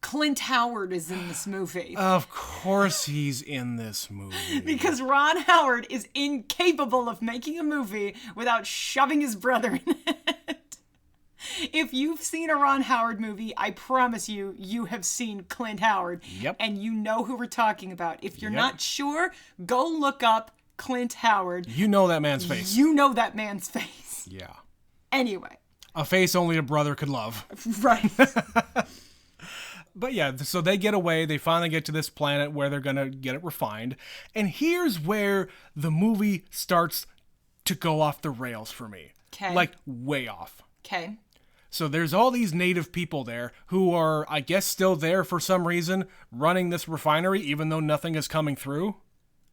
Clint Howard is in this movie. Of course he's in this movie. Because Ron Howard is incapable of making a movie without shoving his brother in it. If you've seen a Ron Howard movie, I promise you have seen Clint Howard. Yep. And you know who we're talking about. If you're not sure, go look up Clint Howard. You know that man's face. You know that man's face. Yeah. Anyway. A face only a brother could love. Right. But yeah, so they get away. They finally get to this planet where they're going to get it refined. And here's where the movie starts to go off the rails for me. Okay. Like, way off. Okay. So there's all these native people there who are, I guess, still there for some reason, running this refinery, even though nothing is coming through.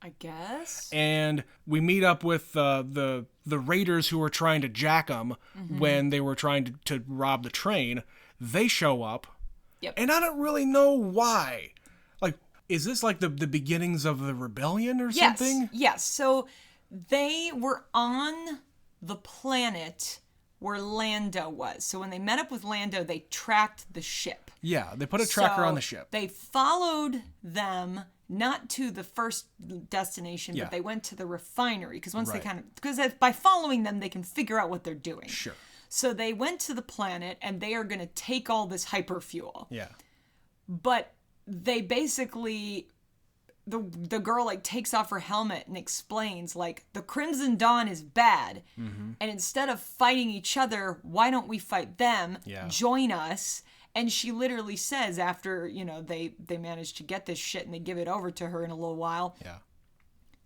I guess. And we meet up with the raiders who were trying to jack them when they were trying to rob the train. They show up. Yep. And I don't really know why. Like, is this like the beginnings of the rebellion or something? Yes. So they were on the planet where Lando was. So when they met up with Lando, they tracked the ship. Yeah, they put a tracker on the ship. They followed them not to the first destination, but they went to the refinery because because by following them, they can figure out what they're doing. Sure. So they went to the planet and they are going to take all this hyperfuel. Yeah. But they basically, the girl like takes off her helmet and explains like the Crimson Dawn is bad. And instead of fighting each other, why don't we fight them? Yeah. Join us. And she literally says after, they manage to get this shit and they give it over to her in a little while. Yeah.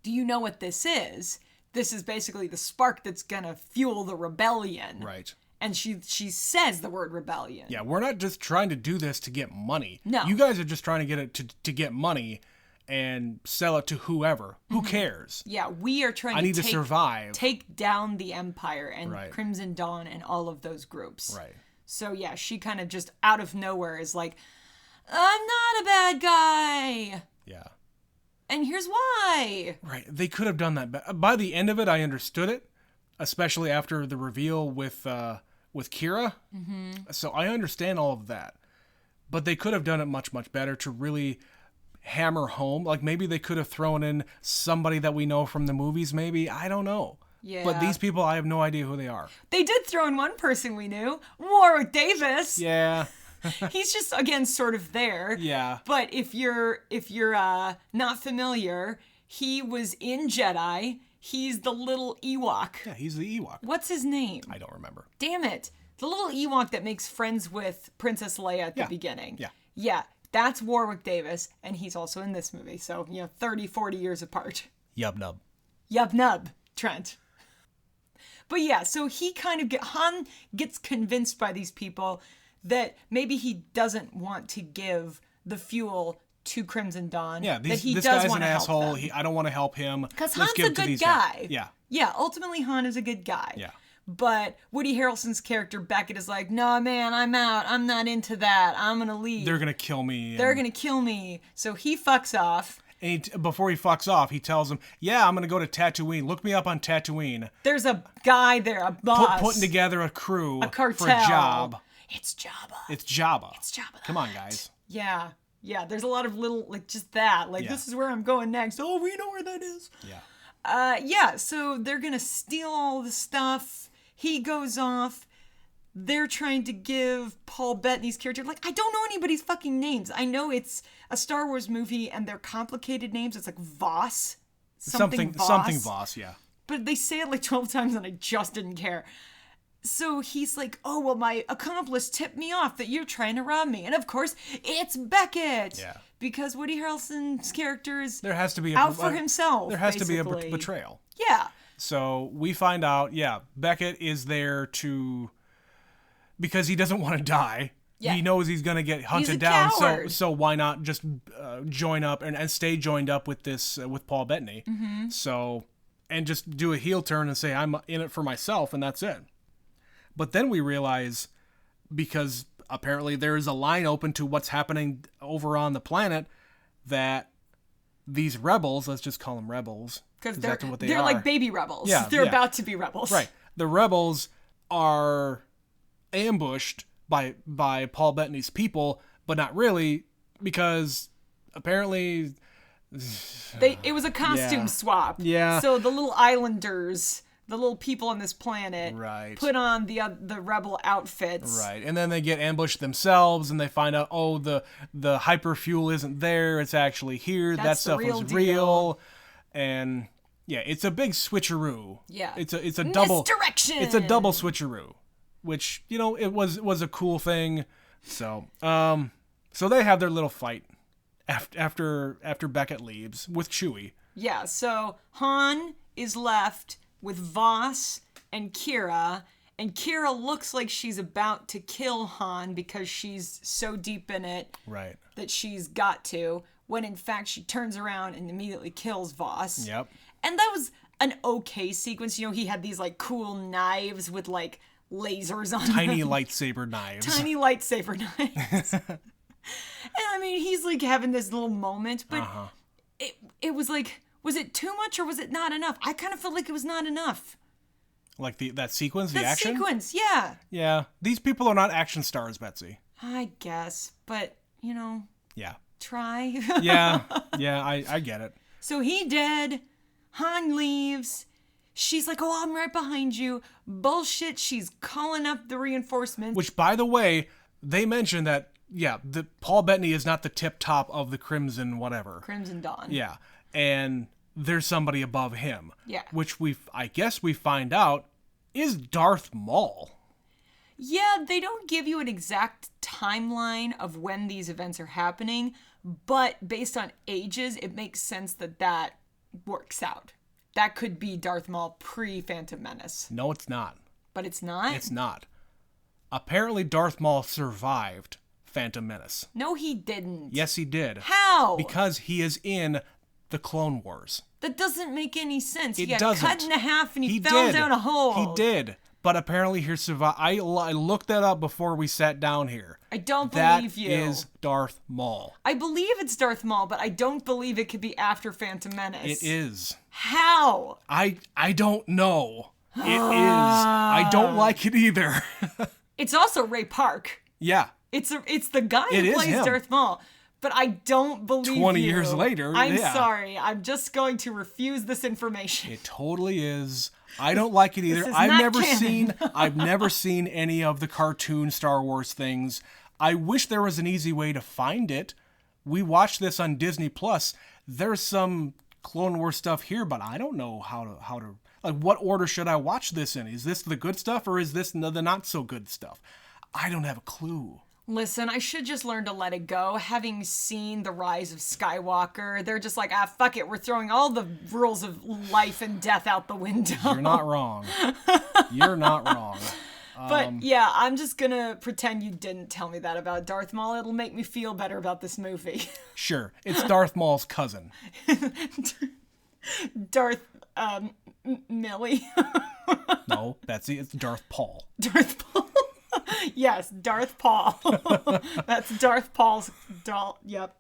Do you know what this is? This is basically the spark that's going to fuel the rebellion. Right. And she says the word rebellion. Yeah, we're not just trying to do this to get money. No. You guys are just trying to get it to get money and sell it to whoever. Who cares? Yeah, we are trying to survive. Take down the Empire and Right. Crimson Dawn and all of those groups. Right. So yeah, she kind of just out of nowhere is like, I'm not a bad guy. Yeah. And here's why. Right. They could have done that. By the end of it, I understood it, especially after the reveal with Kira. So I understand all of that. But they could have done it much, much better to really hammer home. Like maybe they could have thrown in somebody that we know from the movies, maybe. I don't know. Yeah. But these people, I have no idea who they are. They did throw in one person we knew, Warwick Davis. Yeah. He's just again sort of there. Yeah. But if you're not familiar, he was in Jedi. He's the little Ewok. Yeah, he's the Ewok. What's his name? I don't remember. Damn it. The little Ewok that makes friends with Princess Leia at the beginning. Yeah. Yeah, that's Warwick Davis, and he's also in this movie. So, 30, 40 years apart. Yub nub. Yub nub, Trent. But yeah, so he kind of Han gets convinced by these people that maybe he doesn't want to give the fuel to Crimson Dawn. Yeah, this guy's an asshole. I don't want to help him. Because Han's a good guy. Yeah. Yeah, ultimately Han is a good guy. Yeah. But Woody Harrelson's character Beckett is like, no, man, I'm out. I'm not into that. I'm going to leave. They're going to kill me. They're going to kill me. So he fucks off. And before he fucks off, he tells him, yeah, I'm going to go to Tatooine. Look me up on Tatooine. There's a guy there, a boss. Putting together a crew cartel. for a job. It's Jabba. It's Jabba. It's Jabba. Come on, guys. Yeah. Yeah, there's a lot of little, like, just that. Like, this is where I'm going next. Oh, we know where that is. Yeah. Yeah, so they're going to steal all the stuff. He goes off. They're trying to give Paul Bettany's character, like, I don't know anybody's fucking names. I know it's a Star Wars movie and they're complicated names. It's like Voss. Something Voss, yeah. But they say it like 12 times and I just didn't care. So he's like, oh, well, my accomplice tipped me off that you're trying to rob me. And of course, it's Beckett. Yeah. Because Woody Harrelson's character is there has to be out for himself. There has basically. to be a betrayal. Yeah. So we find out, Beckett is there because he doesn't want to die. Yeah. He knows he's going to get hunted down. Coward. So why not just join up and stay joined up with this with Paul Bettany? Mm-hmm. So, and just do a heel turn and say, I'm in it for myself, and that's it. But then we realize, because apparently there is a line open to what's happening over on the planet, that these rebels, let's just call them rebels, because they're like baby rebels. Yeah, they're about to be rebels. Right. The rebels are ambushed by Paul Bettany's people, but not really, because apparently it was a costume swap. Yeah. So the little islanders, the little people on this planet, put on the rebel outfits. Right. And then they get ambushed themselves and they find out, oh, the hyperfuel isn't there, it's actually here. That stuff was real. And yeah, it's a big switcheroo. Yeah. It's a double misdirection. It's a double switcheroo, which, it was a cool thing. So, So they have their little fight after Beckett leaves with Chewie. Yeah, so Han is left with Voss and Kira looks like she's about to kill Han because she's so deep in it right. that she's got to, when in fact she turns around and immediately kills Voss. Yep. And that was an okay sequence. You know, he had these like cool knives with like lasers on Tiny them. lightsaber knives. Tiny lightsaber knives. And I mean, he's like having this little moment, but it was like, was it too much or was it not enough? I kind of felt like it was not enough. Like that sequence, the that action? Sequence, yeah. Yeah. These people are not action stars, Betsy. I guess, but, you know. Yeah. Try. Yeah, I get it. So he dead. Han leaves. She's like, oh, I'm right behind you. Bullshit, she's calling up the reinforcements. Which, by the way, they mentioned that, yeah, Paul Bettany is not the tip top of the Crimson whatever. Crimson Dawn. Yeah. And there's somebody above him. Yeah. Which I guess we find out is Darth Maul. Yeah, they don't give you an exact timeline of when these events are happening, but based on ages, it makes sense that works out. That could be Darth Maul pre-Phantom Menace. No, it's not. But it's not? It's not. Apparently Darth Maul survived Phantom Menace. No, he didn't. Yes, he did. How? Because he is in the Clone Wars. That doesn't make any sense. It he got doesn't. cut in half and he fell down a hole. He did. But apparently he survived. I looked that up before we sat down here. I don't believe you. That is Darth Maul. I believe it's Darth Maul, but I don't believe it could be after Phantom Menace. It is. How? I don't know. It is. I don't like it either. It's also Ray Park. Yeah. It's the guy who plays him. Darth Maul. But I don't believe 20 you. years later, I'm yeah. sorry. I'm just going to refuse this information. It totally is. I don't like it either. This is I've not never canon. I've never seen any of the cartoon Star Wars things. I wish there was an easy way to find it. We watched this on Disney Plus. There's some Clone Wars stuff here, but I don't know how to like what order should I watch this in? Is this the good stuff or is this the not so good stuff? I don't have a clue. Listen, I should just learn to let it go. Having seen The Rise of Skywalker, they're just like, fuck it. We're throwing all the rules of life and death out the window. You're not wrong. You're not wrong. But yeah, I'm just going to pretend you didn't tell me that about Darth Maul. It'll make me feel better about this movie. Sure. It's Darth Maul's cousin. Darth, Millie. No, Betsy, it's Darth Paul. Darth Paul. Yes, Darth Paul. That's Darth Paul's doll. Yep.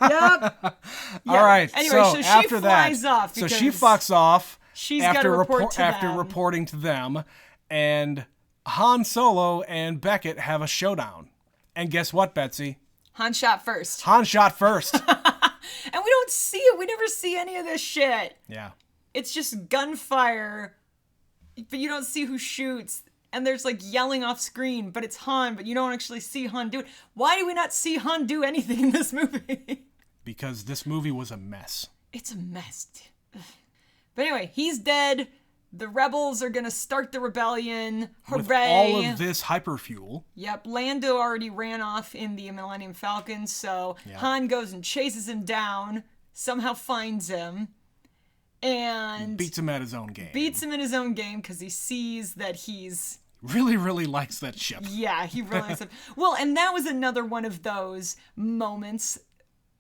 Yeah. All right. Anyway, so she after flies that, off. So she fucks off. She's got to report to after them. reporting to them, and Han Solo and Beckett have a showdown. And guess what, Betsy? Han shot first. Han shot first. And we don't see it. We never see any of this shit. Yeah. It's just gunfire, but you don't see who shoots. And there's like yelling off screen, but it's Han, but you don't actually see Han do it. Why do we not see Han do anything in this movie? Because this movie was a mess. It's a mess. But anyway, he's dead. The rebels are going to start the rebellion. Hooray. With all of this hyperfuel. Yep, Lando already ran off in the Millennium Falcon, so Han goes and chases him down, somehow finds him, and beats him at his own game. Beats him in his own game because he sees that he's... Really, really likes that ship. Yeah, he really likes it. Well, and that was another one of those moments.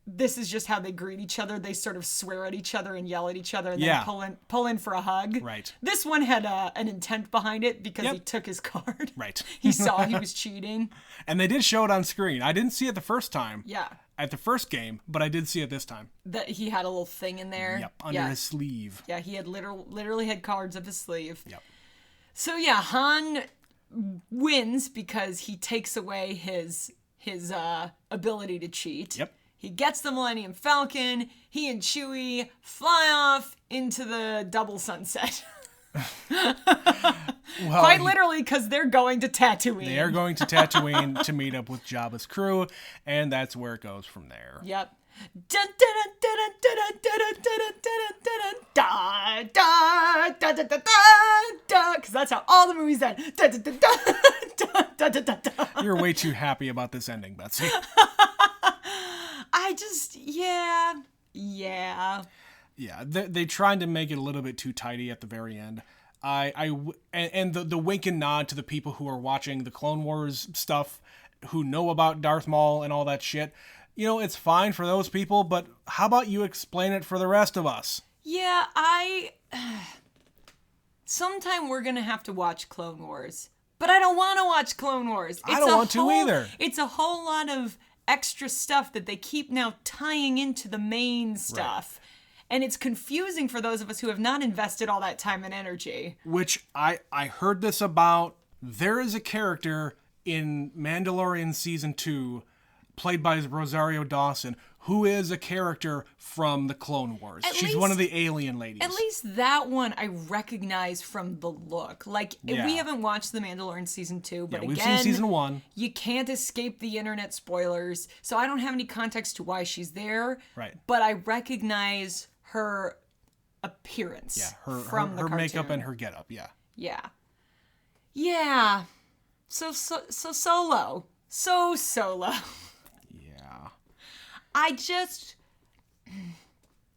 This is just how they greet each other. They sort of swear at each other and yell at each other and then pull in for a hug. Right. This one had an intent behind it because he took his card. Right. He saw he was cheating. And they did show it on screen. I didn't see it the first time. Yeah. At the first game, but I did see it this time. That he had a little thing in there. Yep, under his sleeve. Yeah, he had literally had cards up his sleeve. Yep. So yeah, Han wins because he takes away his ability to cheat. Yep. He gets the Millennium Falcon. He and Chewie fly off into the double sunset. Well, quite literally, because they're going to Tatooine. They are going to Tatooine to meet up with Jabba's crew, and that's where it goes from there. Yep. Because that's how all the movies end. You're way too happy about this ending, Betsy. Yeah. Yeah, they tried to make it a little bit too tidy at the very end. And the wink and nod to the people who are watching the Clone Wars stuff, who know about Darth Maul and all that shit. It's fine for those people, but how about you explain it for the rest of us? Yeah, sometime we're gonna have to watch Clone Wars. But I don't want to watch Clone Wars. I don't want to either. It's a whole lot of extra stuff that they keep now tying into the main stuff. Right. And it's confusing for those of us who have not invested all that time and energy. Which I heard this about. There is a character in Mandalorian Season 2, played by Rosario Dawson, who is a character from the Clone Wars. She's one of the alien ladies. At least that one I recognize from the look. We haven't watched The Mandalorian Season 2, but we've seen Season 1. You can't escape the internet spoilers, so I don't have any context to why she's there. Right. But I recognize her appearance from the her cartoon. Makeup and her getup, Yeah. So Solo. So Solo.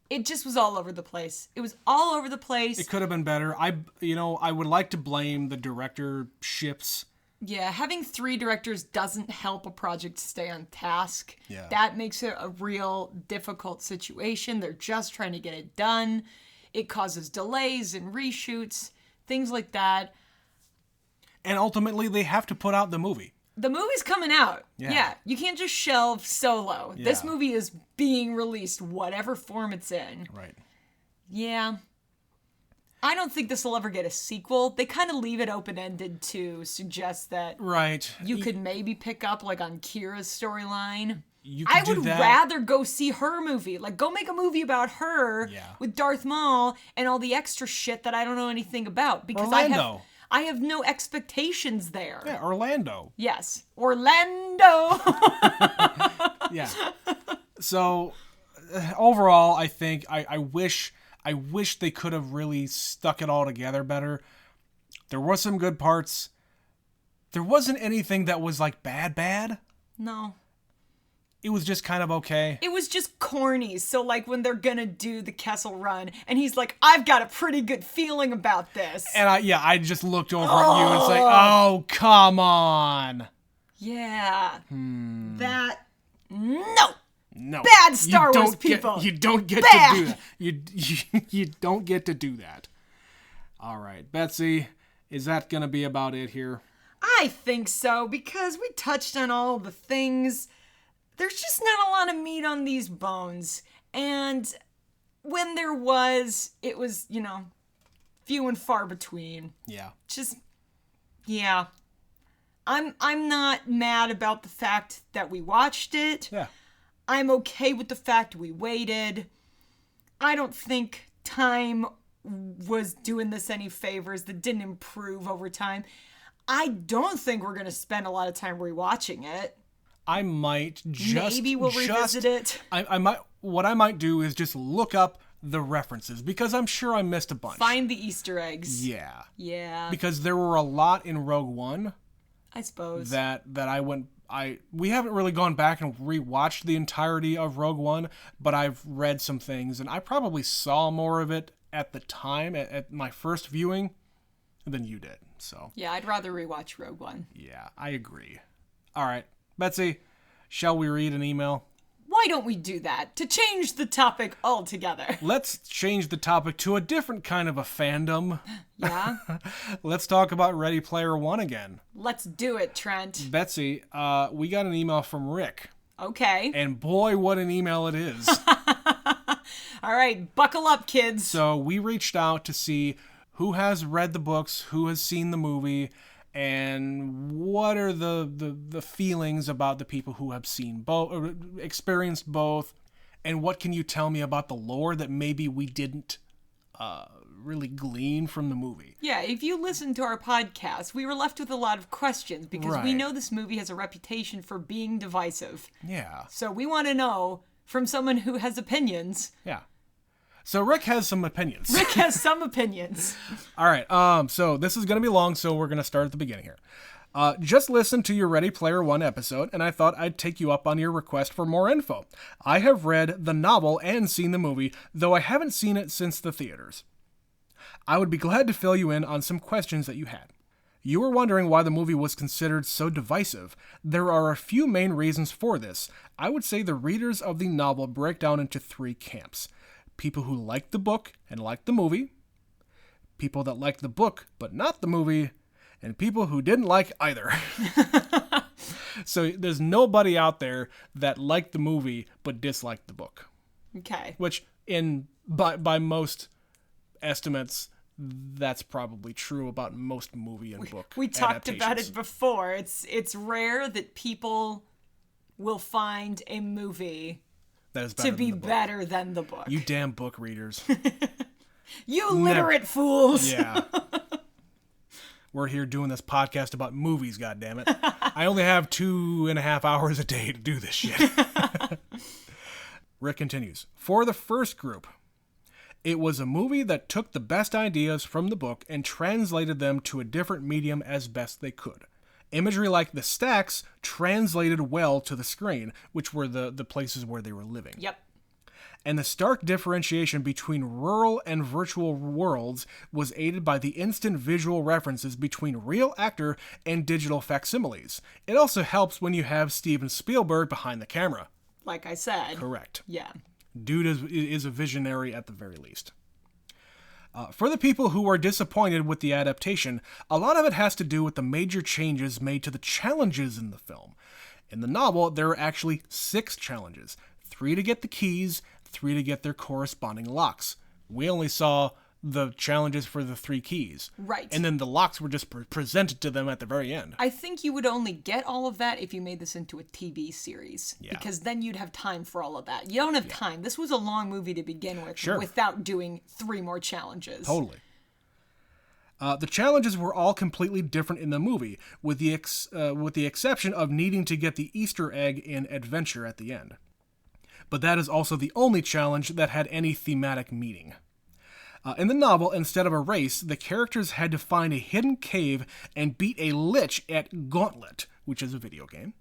It just was all over the place. It was all over the place. It could have been better. I would like to blame the directorships. Yeah, having 3 directors doesn't help a project stay on task. Yeah. That makes it a real difficult situation. They're just trying to get it done. It causes delays and reshoots, things like that. And ultimately, they have to put out the movie. The movie's coming out. Yeah. You can't just shelve Solo. Yeah. This movie is being released, whatever form it's in. Right. Yeah. I don't think this will ever get a sequel. They kind of leave it open-ended to suggest that you could maybe pick up on Kira's storyline. I would rather go see her movie. Go make a movie about her with Darth Maul and all the extra shit that I don't know anything about. Because Orlando. I have no expectations there. Yeah, Orlando. Yes, Orlando. Yeah. So, overall, I think I wish they could have really stuck it all together better. There were some good parts. There wasn't anything that was bad. No. It was just kind of okay. It was just corny. So when they're gonna do the Kessel Run, and he's like, I've got a pretty good feeling about this. And I just looked over at you and it's oh, come on. Yeah. That, No. Bad Star Wars people. You don't get to do that. You don't get to do that. All right, Betsy, is that gonna be about it here? I think so, because we touched on all the things. There's just not a lot of meat on these bones. And when there was, it was, few and far between. Yeah. I'm not mad about the fact that we watched it. Yeah. I'm okay with the fact we waited. I don't think time was doing this any favors. That didn't improve over time. I don't think we're going to spend a lot of time rewatching it. I might just... Maybe we'll revisit it. What I might do is just look up the references, because I'm sure I missed a bunch. Find the Easter eggs. Yeah. Yeah. Because there were a lot in Rogue One. I suppose. That we haven't really gone back and rewatched the entirety of Rogue One, but I've read some things, and I probably saw more of it at the time, at my first viewing, than you did. So. Yeah, I'd rather rewatch Rogue One. Yeah, I agree. All right. Betsy, shall we read an email? Why don't we do that? To change the topic altogether. Let's change the topic to a different kind of a fandom. Yeah? Let's talk about Ready Player One again. Let's do it, Trent. Betsy, we got an email from Rick. Okay. And boy, what an email it is. All right, buckle up, kids. So we reached out to see who has read the books, who has seen the movie, and what are the feelings about the people who have seen both, or experienced both, and what can you tell me about the lore that maybe we didn't really glean from the movie? Yeah, if you listen to our podcast, we were left with a lot of questions because we know this movie has a reputation for being divisive. Yeah. So we want to know from someone who has opinions. Yeah. So Rick has some opinions. Rick has some opinions. All right. So this is going to be long, so we're going to start at the beginning here. Just listened to your Ready Player One episode, and I thought I'd take you up on your request for more info. I have read the novel and seen the movie, though I haven't seen it since the theaters. I would be glad to fill you in on some questions that you had. You were wondering why the movie was considered so divisive. There are a few main reasons for this. I would say the readers of the novel break down into 3 camps. People who like the book and like the movie, people that like the book but not the movie, and people who didn't like either. So there's nobody out there that liked the movie but disliked the book. Okay. Which, by most estimates, that's probably true about most movie and book We talked about it before. It's rare that people will find a movie that is to be better than the book. You damn book readers. You literate fools. Yeah. We're here doing this podcast about movies, goddammit. I only have 2.5 hours a day to do this shit. Rick continues. For the first group, it was a movie that took the best ideas from the book and translated them to a different medium as best they could. Imagery like the stacks translated well to the screen, which were the places where they were living. Yep. And the stark differentiation between rural and virtual worlds was aided by the instant visual references between real actor and digital facsimiles. It also helps when you have Steven Spielberg behind the camera. Like I said. Correct. Yeah. Dude is a visionary at the very least. For the people who are disappointed with the adaptation, a lot of it has to do with the major changes made to the challenges in the film. In the novel, there are actually 6 challenges. 3 to get the keys, 3 to get their corresponding locks. We only saw the challenges for the 3 keys. Right. And then the locks were just presented to them at the very end. I think you would only get all of that if you made this into a TV series. Yeah. Because then you'd have time for all of that. You don't have time. This was a long movie to begin with. Sure. Without doing 3 more challenges. Totally. The challenges were all completely different in the movie, with the exception of needing to get the Easter egg in Adventure at the end. But that is also the only challenge that had any thematic meaning. In the novel, instead of a race, the characters had to find a hidden cave and beat a lich at Gauntlet, which is a video game.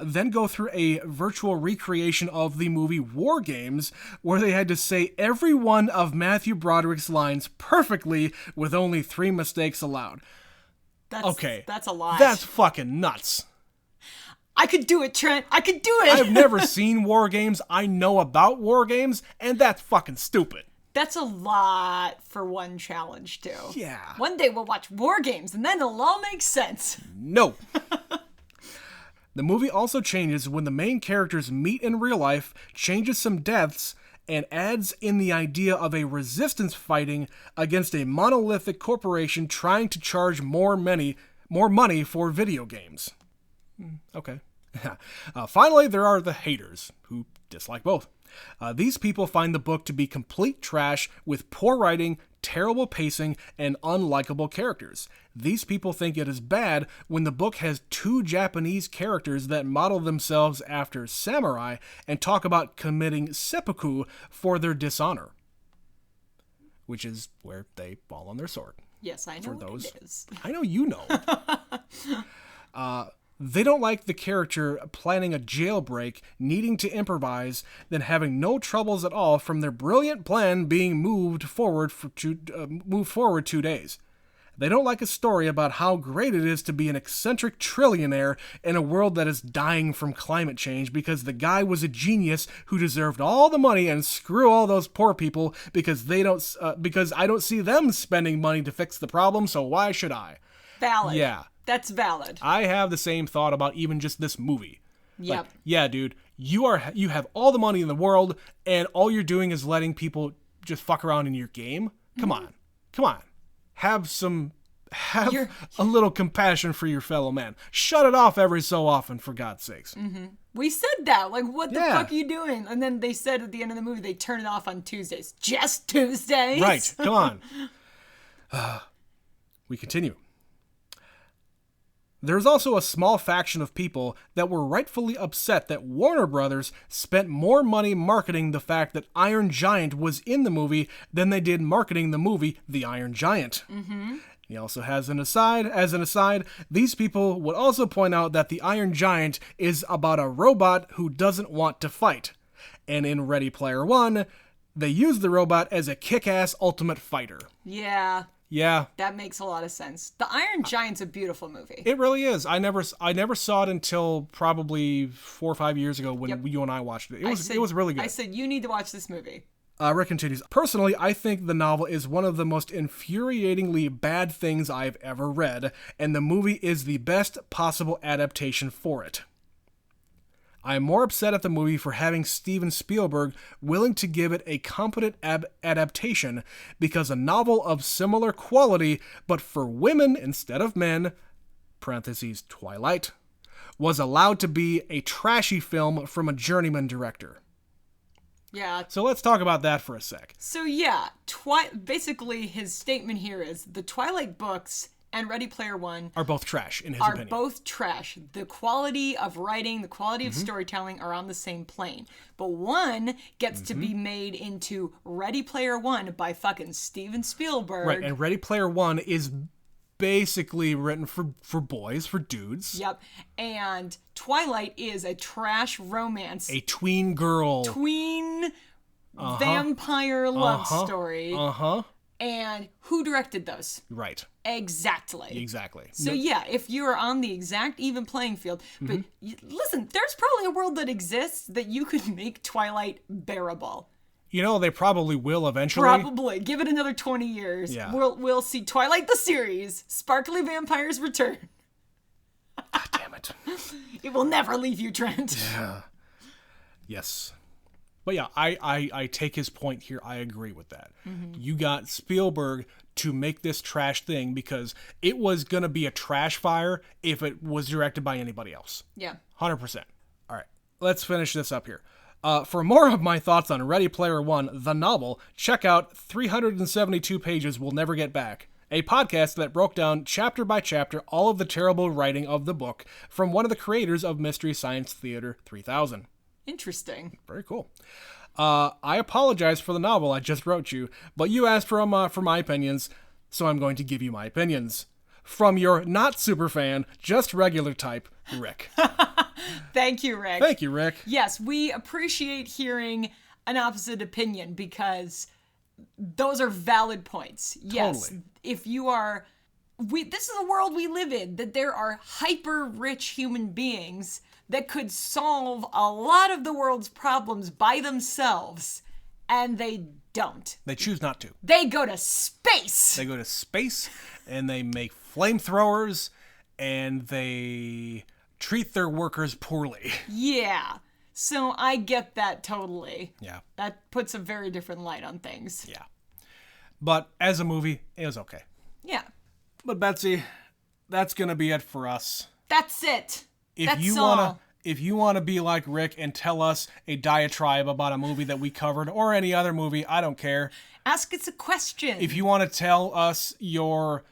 Then go through a virtual recreation of the movie War Games, where they had to say every one of Matthew Broderick's lines perfectly with only 3 mistakes allowed. That's a lot. That's fucking nuts. I could do it, Trent. I could do it. I've never seen War Games. I know about War Games, and that's fucking stupid. That's a lot for one challenge, too. Yeah. One day we'll watch War Games, and then it'll all make sense. No. The movie also changes when the main characters meet in real life, changes some deaths, and adds in the idea of a resistance fighting against a monolithic corporation trying to charge more money for video games. Okay. Finally, there are the haters, who dislike both. These people find the book to be complete trash with poor writing, terrible pacing, and unlikable characters. These people think it is bad when the book has 2 Japanese characters that model themselves after samurai and talk about committing seppuku for their dishonor, which is where they fall on their sword. Yes, I know what it is. I know you know. They don't like the character planning a jailbreak, needing to improvise, then having no troubles at all from their brilliant plan being moved forward 2 days. They don't like a story about how great it is to be an eccentric trillionaire in a world that is dying from climate change because the guy was a genius who deserved all the money, and screw all those poor people because I don't see them spending money to fix the problem, so why should I? Valid. Yeah. That's valid. I have the same thought about even just this movie. Yep. Like, yeah, dude, you have all the money in the world, and all you're doing is letting people just fuck around in your game. Come on. Have a little compassion for your fellow man. Shut it off every so often, for God's sakes. Mm-hmm. We said that. Like, what the fuck are you doing? And then they said at the end of the movie they turn it off on Tuesdays. Just Tuesdays? Right. Come on. We continue. There's also a small faction of people that were rightfully upset that Warner Brothers spent more money marketing the fact that Iron Giant was in the movie than they did marketing the movie The Iron Giant. Mm-hmm. He also has as an aside, these people would also point out that the Iron Giant is about a robot who doesn't want to fight. And in Ready Player One, they use the robot as a kick-ass ultimate fighter. Yeah. Yeah. That makes a lot of sense. The Iron Giant's a beautiful movie. It really is. I never saw it until probably 4 or 5 years ago when you and I watched it. It was really good. I said, you need to watch this movie. Rick continues, personally, I think the novel is one of the most infuriatingly bad things I've ever read, and the movie is the best possible adaptation for it. I am more upset at the movie for having Steven Spielberg willing to give it a competent adaptation, because a novel of similar quality, but for women instead of men, parentheses Twilight, was allowed to be a trashy film from a journeyman director. Yeah. So let's talk about that for a sec. So yeah, basically his statement here is the Twilight books and Ready Player One are both trash, in his opinion. Are both trash. The quality of writing, the quality of storytelling are on the same plane. But one gets to be made into Ready Player One by fucking Steven Spielberg. Right, and Ready Player One is basically written for boys, for dudes. Yep. And Twilight is a trash romance. A tween girl. Vampire love story. Uh-huh. And who directed those? Right. Exactly. So No. yeah, if you're on the exact even playing field, but listen, there's probably a world that exists that you could make Twilight bearable. You know, they probably will eventually. Probably. Give it another 20 years. Yeah. We'll see Twilight the series, Sparkly Vampires return. God damn it. It will never leave you, Trent. Yeah. Yes. But yeah, I take his point here. I agree with that. You got Spielberg to make this trash thing because it was going to be a trash fire if it was directed by anybody else. Yeah. 100%. All right. Let's finish this up here. For more of my thoughts on Ready Player One, the novel, check out 372 Pages We'll Never Get Back, a podcast that broke down chapter by chapter all of the terrible writing of the book from one of the creators of Mystery Science Theater 3000. Interesting. Very cool. I apologize for the novel I just wrote you, but you asked for my opinions, so I'm going to give you my opinions. From your not super fan, just regular type, Rick. Thank you, Rick. Thank you, Rick. Yes, we appreciate hearing an opposite opinion because those are valid points. Yes, Totally. If you are... this is the world we live in, that there are hyper-rich human beings that could solve a lot of the world's problems by themselves, and they don't. They choose not to. They go to space! They go to space, and they make flamethrowers, and they treat their workers poorly. Yeah. So I get that totally. Yeah. That puts a very different light on things. Yeah. But as a movie, it was okay. Yeah. But Betsy, that's going to be it for us. That's it. If you want to be like Rick and tell us a diatribe about a movie that we covered or any other movie, I don't care. Ask us a question. If you want to tell us your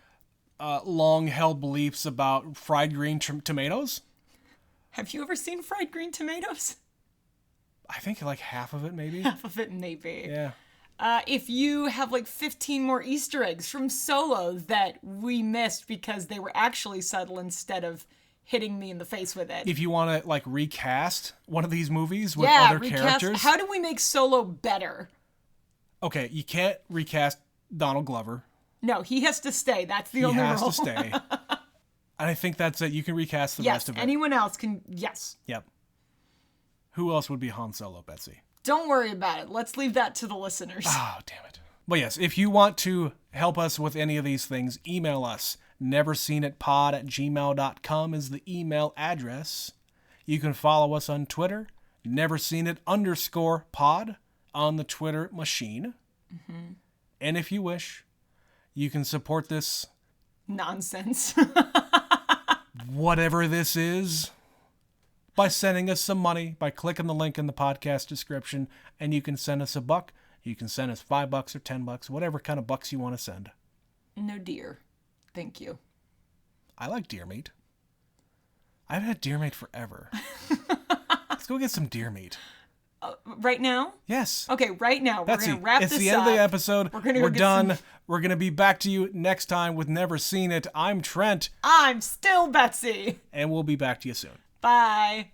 long-held beliefs about fried green tomatoes. Have you ever seen fried green tomatoes? I think like half of it, maybe. Half of it, maybe. Yeah. If you have like 15 more Easter eggs from Solo that we missed because they were actually subtle instead of hitting me in the face with it. If you want to like recast one of these movies with other characters. How do we make Solo better? Okay, you can't recast Donald Glover. No, he has to stay. That's the only rule. He has to stay. And I think that's it. You can recast the rest of it. Yes, anyone else can. Yes. Yep. Who else would be Han Solo, Betsy? Don't worry about it. Let's leave that to the listeners. Oh, damn it. But yes, if you want to help us with any of these things, email us. neverseenitpod@gmail.com is the email address. You can follow us on Twitter, neverseenit_pod on the Twitter machine. Mm-hmm. And if you wish, you can support this nonsense. whatever this is, by sending us some money, by clicking the link in the podcast description, and you can send us $1. You can send us $5 or $10, whatever kind of bucks you want to send. No deer. Thank you. I like deer meat. I haven't had deer meat forever. Let's go get some deer meat. Right now? Yes. Okay, right now. Betsy, we're going to wrap this up. It's the end of the episode. We're done. We're going to be back to you next time with Never Seen It. I'm Trent. I'm still Betsy. And we'll be back to you soon. Bye.